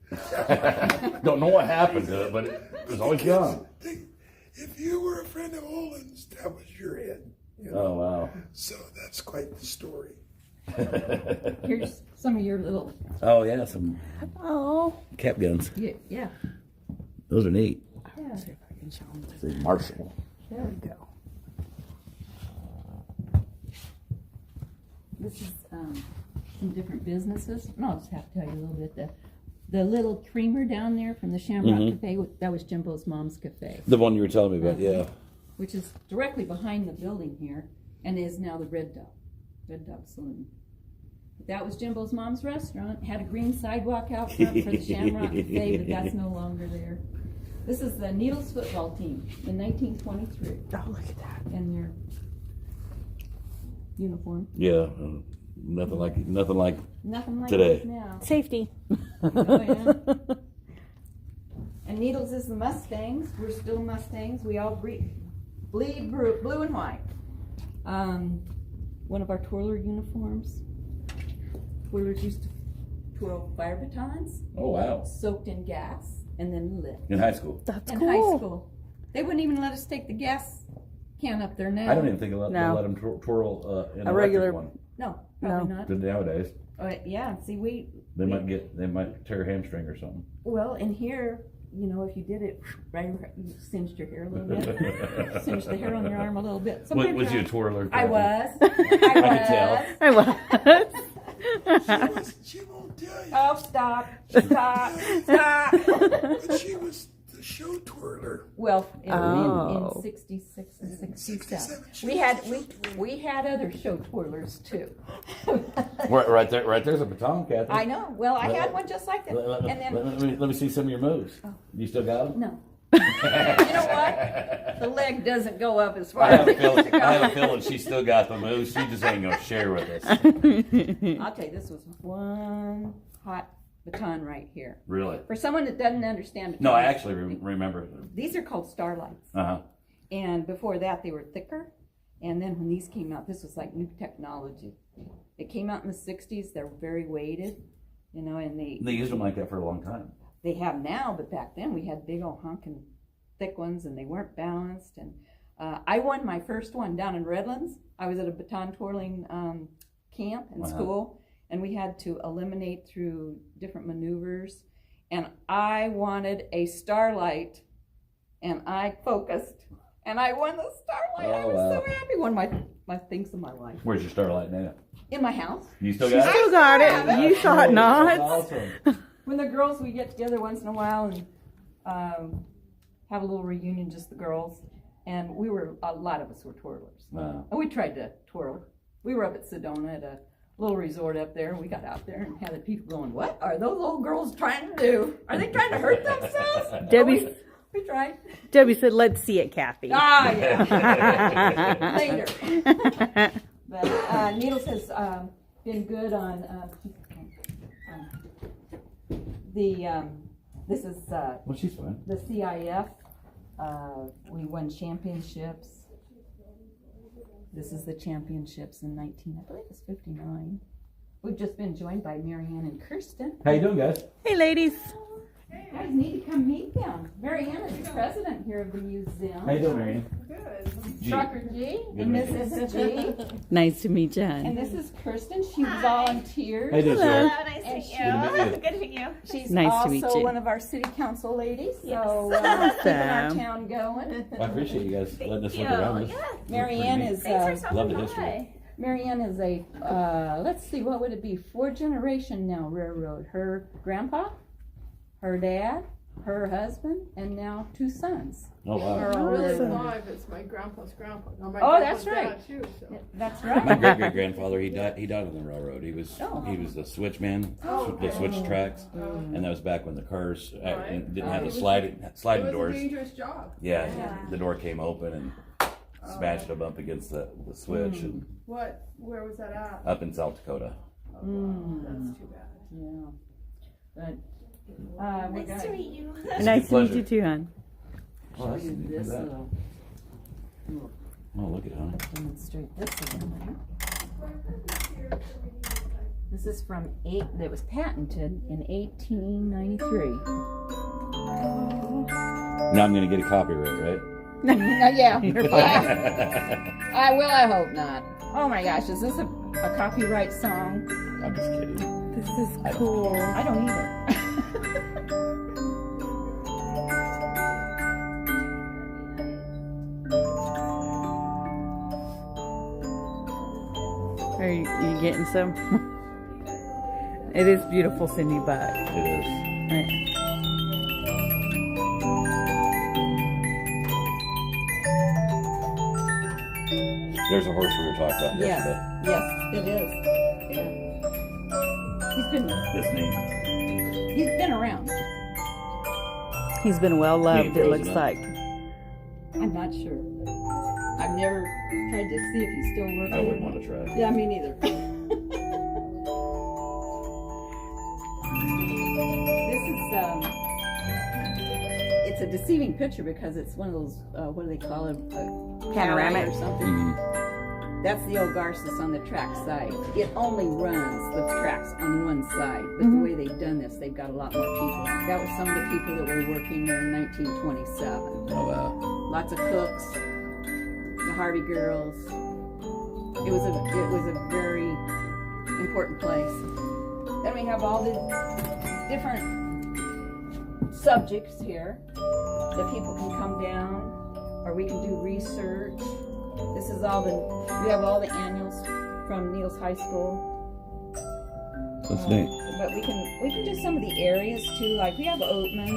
[SPEAKER 2] Don't know what happened to it, but it was always gone.
[SPEAKER 4] If you were a friend of Olin's, that was your end. You know?
[SPEAKER 2] Oh, wow.
[SPEAKER 4] So that's quite the story.
[SPEAKER 1] Here's some of your little,
[SPEAKER 2] Oh, yeah, some
[SPEAKER 5] Oh.
[SPEAKER 2] cap guns.
[SPEAKER 1] yeah.
[SPEAKER 2] Those are neat.
[SPEAKER 1] Yeah.
[SPEAKER 5] See if I can show them.
[SPEAKER 2] Say Marshall.
[SPEAKER 5] There we go.
[SPEAKER 1] This is some different businesses. And I'll just have to tell you a little bit. The little creamer down there from the Shamrock Cafe, that was Jimbo's mom's cafe,
[SPEAKER 2] The one you were telling me about, yeah.
[SPEAKER 1] which is directly behind the building here and is now the Red Dove Saloon. That was Jimbo's mom's restaurant. Had a green sidewalk out front for the Shamrock Cafe, but that's no longer there. This is the Needles football team in 1923
[SPEAKER 5] Oh, look at that.
[SPEAKER 1] in their uniform.
[SPEAKER 2] Yeah, nothing like
[SPEAKER 1] Nothing like
[SPEAKER 2] Today.
[SPEAKER 1] this now.
[SPEAKER 5] Safety.
[SPEAKER 1] Oh, yeah. And Needles is the Mustangs. We're still Mustangs. We all bleed blue and white. One of our twirler uniforms. Twirlers used to twirl fire batons,
[SPEAKER 2] Oh, wow.
[SPEAKER 1] soaked in gas, and then lit.
[SPEAKER 2] In high school.
[SPEAKER 5] That's
[SPEAKER 1] In
[SPEAKER 5] cool.
[SPEAKER 1] high school. They wouldn't even let us take the gas can up there now.
[SPEAKER 2] I don't even think they'll
[SPEAKER 5] No.
[SPEAKER 2] let them twirl in
[SPEAKER 5] A
[SPEAKER 2] a
[SPEAKER 5] regular-
[SPEAKER 2] regular one.
[SPEAKER 1] No, probably
[SPEAKER 5] No.
[SPEAKER 1] not.
[SPEAKER 2] Nowadays,
[SPEAKER 1] Yeah, see,
[SPEAKER 2] they might tear a hamstring or something.
[SPEAKER 1] well, in here, you know, if you did it, right, you singed your hair a little bit. Singed the hair on your arm a little bit. Sometimes
[SPEAKER 2] Was you a twirler?
[SPEAKER 1] I
[SPEAKER 2] Kathy?
[SPEAKER 1] was.
[SPEAKER 2] I could tell.
[SPEAKER 5] I was.
[SPEAKER 4] She won't tell you,
[SPEAKER 1] Oh, stop. Stop.
[SPEAKER 4] but she was the show twirler.
[SPEAKER 1] Well,
[SPEAKER 5] Oh.
[SPEAKER 1] in 66 and 67.
[SPEAKER 4] 67.
[SPEAKER 1] We had other show twirlers too.
[SPEAKER 2] Right there's a baton, Kathy.
[SPEAKER 1] I know. Well, I had one just like that.
[SPEAKER 2] Let
[SPEAKER 1] And then,
[SPEAKER 2] me see some of your moves. You still got them?
[SPEAKER 1] no. You know what? The leg doesn't go up as far
[SPEAKER 2] I
[SPEAKER 1] as
[SPEAKER 2] have a
[SPEAKER 1] it used to
[SPEAKER 2] feeling. I have a
[SPEAKER 1] go.
[SPEAKER 2] feeling she still got the moves. She just ain't gonna share with us.
[SPEAKER 1] I'll tell you, this was one hot baton right here.
[SPEAKER 2] Really?
[SPEAKER 1] For someone that doesn't understand
[SPEAKER 2] No, I
[SPEAKER 1] batons,
[SPEAKER 2] actually remember.
[SPEAKER 1] these are called starlights.
[SPEAKER 2] Uh-huh.
[SPEAKER 1] And before that, they were thicker. And then when these came out, this was like new technology. It came out in the 60s. They're very weighted, you know, and
[SPEAKER 2] They used them like that for a long time.
[SPEAKER 1] they have now, but back then we had big old honking thick ones and they weren't balanced. And I won my first one down in Redlands. I was at a baton twirling camp in school, and we had to eliminate through different maneuvers. And I wanted a starlight, and I focused, and I won the starlight. I
[SPEAKER 2] Oh,
[SPEAKER 1] was
[SPEAKER 2] wow.
[SPEAKER 1] so happy. One of my things of my life.
[SPEAKER 2] Where's your starlight now?
[SPEAKER 1] In my house.
[SPEAKER 2] You still
[SPEAKER 5] She
[SPEAKER 2] got it?
[SPEAKER 5] still got it. You thought
[SPEAKER 2] That's
[SPEAKER 5] not.
[SPEAKER 2] awesome.
[SPEAKER 1] When the girls, we get together once in a while and have a little reunion, just the girls. And a lot of us were twirlers.
[SPEAKER 2] Wow.
[SPEAKER 1] And we tried to twirl. We were up at Sedona at a little resort up there. We got out there and had the people going, what are those old girls trying to do? Are they trying to hurt themselves?
[SPEAKER 5] Debbie,
[SPEAKER 1] We tried.
[SPEAKER 5] Debbie said, "Let's see it, Kathy."
[SPEAKER 1] Ah, yeah. Later. But Needles has been good on this is
[SPEAKER 2] Well, she's fine.
[SPEAKER 1] the CIF. We won championships. This is the championships in I believe it's 59. We've just been joined by Marianne and Kirsten.
[SPEAKER 2] How you doing, guys?
[SPEAKER 5] Hey, ladies.
[SPEAKER 1] You guys need to come meet them. Marianne is the president here of the museum.
[SPEAKER 2] How you doing, Marianne? G.
[SPEAKER 1] Trucker G
[SPEAKER 2] Good
[SPEAKER 1] and
[SPEAKER 2] to meet
[SPEAKER 1] Mrs. G.
[SPEAKER 5] Nice to meet you.
[SPEAKER 1] And this is Kirsten. She volunteers.
[SPEAKER 2] How you doing,
[SPEAKER 5] Hello.
[SPEAKER 2] sir?
[SPEAKER 6] Nice to meet you.
[SPEAKER 2] Good to meet you.
[SPEAKER 6] Good to meet you.
[SPEAKER 1] She's
[SPEAKER 5] Nice to meet
[SPEAKER 1] also
[SPEAKER 5] you.
[SPEAKER 1] one of our city council ladies.
[SPEAKER 6] Yes.
[SPEAKER 1] So keeping our
[SPEAKER 5] Awesome.
[SPEAKER 1] town going.
[SPEAKER 2] Well, I appreciate you guys letting us look
[SPEAKER 6] you.
[SPEAKER 2] around. This
[SPEAKER 6] Yeah.
[SPEAKER 2] looks pretty
[SPEAKER 1] Marianne
[SPEAKER 2] neat.
[SPEAKER 1] is
[SPEAKER 6] Thanks for
[SPEAKER 2] Love
[SPEAKER 6] stopping
[SPEAKER 2] the history.
[SPEAKER 6] by.
[SPEAKER 1] Marianne is a let's see, what would it be? 4th generation now railroad. Her grandpa, her dad, her husband, and now 2 sons.
[SPEAKER 2] Oh wow.
[SPEAKER 1] Are all
[SPEAKER 7] Really
[SPEAKER 1] railroad.
[SPEAKER 7] alive, it's my grandpa's grandpa. No, my
[SPEAKER 1] Oh,
[SPEAKER 7] grandpa's
[SPEAKER 1] that's right.
[SPEAKER 7] dad, too, so.
[SPEAKER 1] That's
[SPEAKER 2] My
[SPEAKER 1] right.
[SPEAKER 2] great great grandfather, he died on the railroad. He was
[SPEAKER 1] Oh.
[SPEAKER 2] the switchman,
[SPEAKER 7] Oh,
[SPEAKER 2] the switch tracks,
[SPEAKER 7] Um,
[SPEAKER 2] and that was back when the cars
[SPEAKER 7] Right.
[SPEAKER 2] didn't have
[SPEAKER 7] It
[SPEAKER 2] the
[SPEAKER 7] was-
[SPEAKER 2] sliding
[SPEAKER 7] it
[SPEAKER 2] doors.
[SPEAKER 7] was a dangerous job.
[SPEAKER 2] Yeah,
[SPEAKER 6] Yeah.
[SPEAKER 2] the door came open and smashed him up against the switch and
[SPEAKER 7] Where was that at?
[SPEAKER 2] up in South Dakota.
[SPEAKER 7] Oh, wow, that's too bad.
[SPEAKER 1] Yeah. But we're
[SPEAKER 6] Nice to
[SPEAKER 1] gonna
[SPEAKER 6] meet you.
[SPEAKER 5] Nice to meet
[SPEAKER 2] pleasure.
[SPEAKER 5] you too, hon.
[SPEAKER 2] Oh, that's
[SPEAKER 1] do
[SPEAKER 2] neat.
[SPEAKER 1] this
[SPEAKER 2] Look at that.
[SPEAKER 1] little,
[SPEAKER 2] Oh, look at that.
[SPEAKER 1] demonstrate this a little. This is from that was patented in 1893.
[SPEAKER 2] Now I'm gonna get a copyright, right?
[SPEAKER 1] Yeah, you're fine. I will. I hope not. Oh my gosh, is this a copyright song?
[SPEAKER 2] I'm just kidding.
[SPEAKER 5] This is cool.
[SPEAKER 1] I don't either.
[SPEAKER 5] Are you getting some? It is beautiful, Cindy, but
[SPEAKER 2] It is. There's a horse we were talking about
[SPEAKER 1] Yes,
[SPEAKER 2] yesterday.
[SPEAKER 1] yes, it is. Yeah.
[SPEAKER 2] This name.
[SPEAKER 1] He's been around.
[SPEAKER 5] he's been well loved, it
[SPEAKER 2] frozen
[SPEAKER 5] looks
[SPEAKER 2] up.
[SPEAKER 5] like.
[SPEAKER 1] I'm not sure. I've never tried to see if he's still working.
[SPEAKER 2] I wouldn't want to try.
[SPEAKER 1] Yeah, me neither. This is it's a deceiving picture because it's one of those what do they call it?
[SPEAKER 5] Panoramic.
[SPEAKER 1] or something.
[SPEAKER 2] Mhm.
[SPEAKER 1] That's the old Garces on the track side. It only runs the tracks on one side, but the way they've done this, they've got a lot more people. That was some of the people that were working there in 1927.
[SPEAKER 2] Oh wow.
[SPEAKER 1] Lots of cooks, the Harvey girls. It was a very important place. Then we have all the different subjects here that people can come down, or we can do research. This is we have all the annuals from Needles High School.
[SPEAKER 2] That's neat.
[SPEAKER 1] But we can do some of the areas too. Like we have Oatman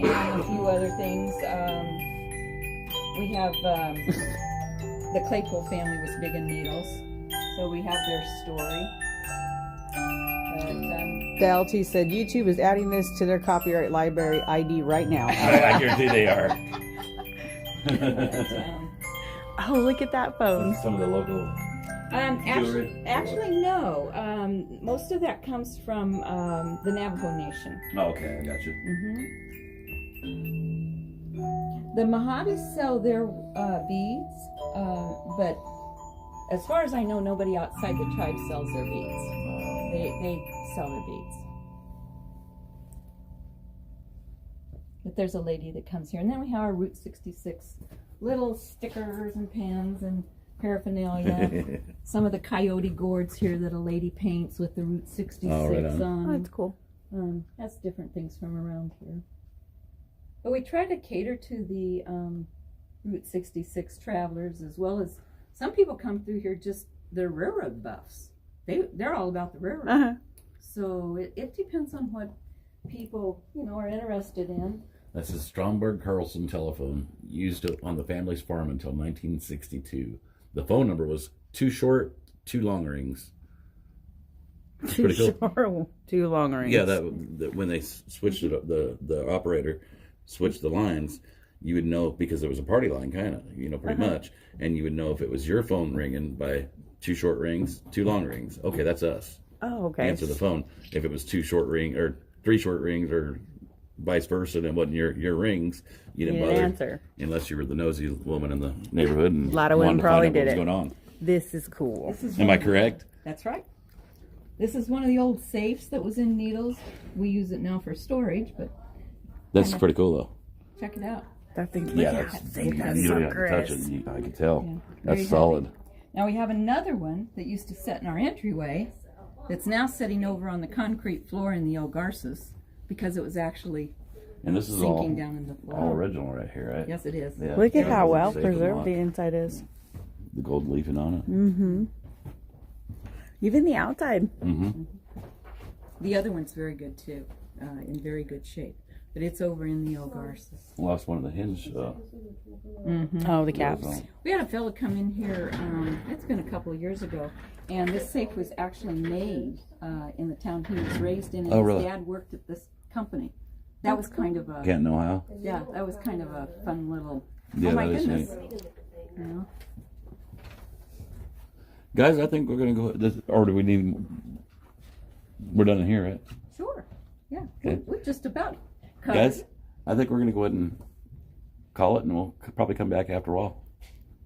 [SPEAKER 1] and a few other things. We have the Claypool family was big in needles, so we have their story. But,
[SPEAKER 5] The LT said YouTube is adding this to their copyright library ID right now.
[SPEAKER 2] I guarantee they are.
[SPEAKER 5] Oh, look at that phone.
[SPEAKER 2] Some of the local. Jewelry?
[SPEAKER 1] Actually, no. Most of that comes from the Navajo Nation.
[SPEAKER 2] Oh, okay, I got you.
[SPEAKER 1] The Mojave sell their beads, but as far as I know, nobody outside the tribe sells their beads. They sell their beads. But there's a lady that comes here, and then we have our Route 66 little stickers and pens and paraphernalia. Some of the coyote gourds here that a lady paints with the Route 66
[SPEAKER 2] Oh, right on.
[SPEAKER 5] Oh, that's cool.
[SPEAKER 1] That's different things from around here. But we try to cater to the Route 66 travelers, as well as some people come through here just they're railroad buffs. They're all about the railroad.
[SPEAKER 5] Uh-huh.
[SPEAKER 1] So it depends on what people are interested in.
[SPEAKER 2] That's a Stromberg Carlson telephone used on the family's farm until 1962. The phone number was 2 short, 2 long rings.
[SPEAKER 5] Too
[SPEAKER 2] Pretty cool.
[SPEAKER 5] short, too long rings.
[SPEAKER 2] Yeah, that when they switched it up, the operator switched the lines, you would know, because it was a party line, kind of, pretty much, and you would know if it was your phone ringing by 2 short rings, 2 long rings. Okay, that's us.
[SPEAKER 5] Oh, okay.
[SPEAKER 2] Answer the phone. If it was 2 short ring or 3 short rings or vice versa, and it wasn't your rings, you didn't bother
[SPEAKER 5] answer
[SPEAKER 2] unless you were the nosy woman in the neighborhood and
[SPEAKER 5] A lot of women
[SPEAKER 2] wanted to
[SPEAKER 5] probably
[SPEAKER 2] find out
[SPEAKER 5] did
[SPEAKER 2] what
[SPEAKER 5] it.
[SPEAKER 2] was going on.
[SPEAKER 5] This is cool.
[SPEAKER 2] Am I correct?
[SPEAKER 3] That's right. This is one of the old safes that was in Needles. We use it now for storage, but
[SPEAKER 2] That's pretty cool, though.
[SPEAKER 3] check it out.
[SPEAKER 5] That thing.
[SPEAKER 2] Yeah,
[SPEAKER 5] look at
[SPEAKER 2] that's,
[SPEAKER 5] that thing.
[SPEAKER 2] you
[SPEAKER 5] That's
[SPEAKER 2] don't
[SPEAKER 5] so
[SPEAKER 2] have to touch
[SPEAKER 5] crisp.
[SPEAKER 2] it. I can tell.
[SPEAKER 3] Yeah,
[SPEAKER 2] That's
[SPEAKER 3] very
[SPEAKER 2] solid.
[SPEAKER 3] Now we have another one that used to sit in our entryway that's now sitting over on the concrete floor in the old Garces because it was actually
[SPEAKER 2] And this is all
[SPEAKER 3] sinking down in the floor.
[SPEAKER 2] all original right here, right?
[SPEAKER 3] Yes, it is.
[SPEAKER 2] Yeah.
[SPEAKER 5] Look at
[SPEAKER 2] Yeah,
[SPEAKER 5] how
[SPEAKER 2] it's
[SPEAKER 5] well
[SPEAKER 2] safe and
[SPEAKER 5] preserved
[SPEAKER 2] locked.
[SPEAKER 5] the inside is.
[SPEAKER 2] The gold leafing on it.
[SPEAKER 5] Mm-hmm. Even the outside.
[SPEAKER 2] Mm-hmm.
[SPEAKER 3] The other one's very good too, in very good shape. But it's over in the old Garces.
[SPEAKER 2] Lost one of the hinge.
[SPEAKER 5] Oh, the caps.
[SPEAKER 3] We had a fellow come in here, it's been a couple of years ago, and this safe was actually made in the town he was raised in, and
[SPEAKER 2] Oh,
[SPEAKER 3] his
[SPEAKER 2] really?
[SPEAKER 3] dad worked at this company. That was kind of a,
[SPEAKER 2] Can't know how.
[SPEAKER 3] yeah, that was kind of a fun little,
[SPEAKER 2] Yeah,
[SPEAKER 3] oh my
[SPEAKER 2] that is
[SPEAKER 3] goodness.
[SPEAKER 2] neat.
[SPEAKER 3] You know?
[SPEAKER 2] Guys, I think we're gonna go. Or do we need? We're done in here, right?
[SPEAKER 3] Sure, yeah,
[SPEAKER 2] Okay.
[SPEAKER 3] we're just about covered.
[SPEAKER 2] Guys, I think we're gonna go ahead and call it, and we'll probably come back after a while.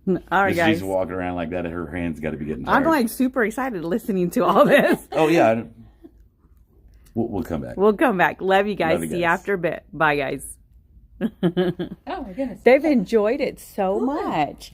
[SPEAKER 5] All right,
[SPEAKER 2] She's
[SPEAKER 5] guys.
[SPEAKER 2] walking around like that, and her hands got to be getting tired.
[SPEAKER 5] I'm like super excited listening to all this.
[SPEAKER 2] Oh yeah. We'll come back.
[SPEAKER 5] We'll come back. Love you guys.
[SPEAKER 2] Love you
[SPEAKER 5] See you
[SPEAKER 2] guys.
[SPEAKER 5] after a bit. Bye, guys.
[SPEAKER 3] Oh my goodness.
[SPEAKER 5] They've enjoyed it so much.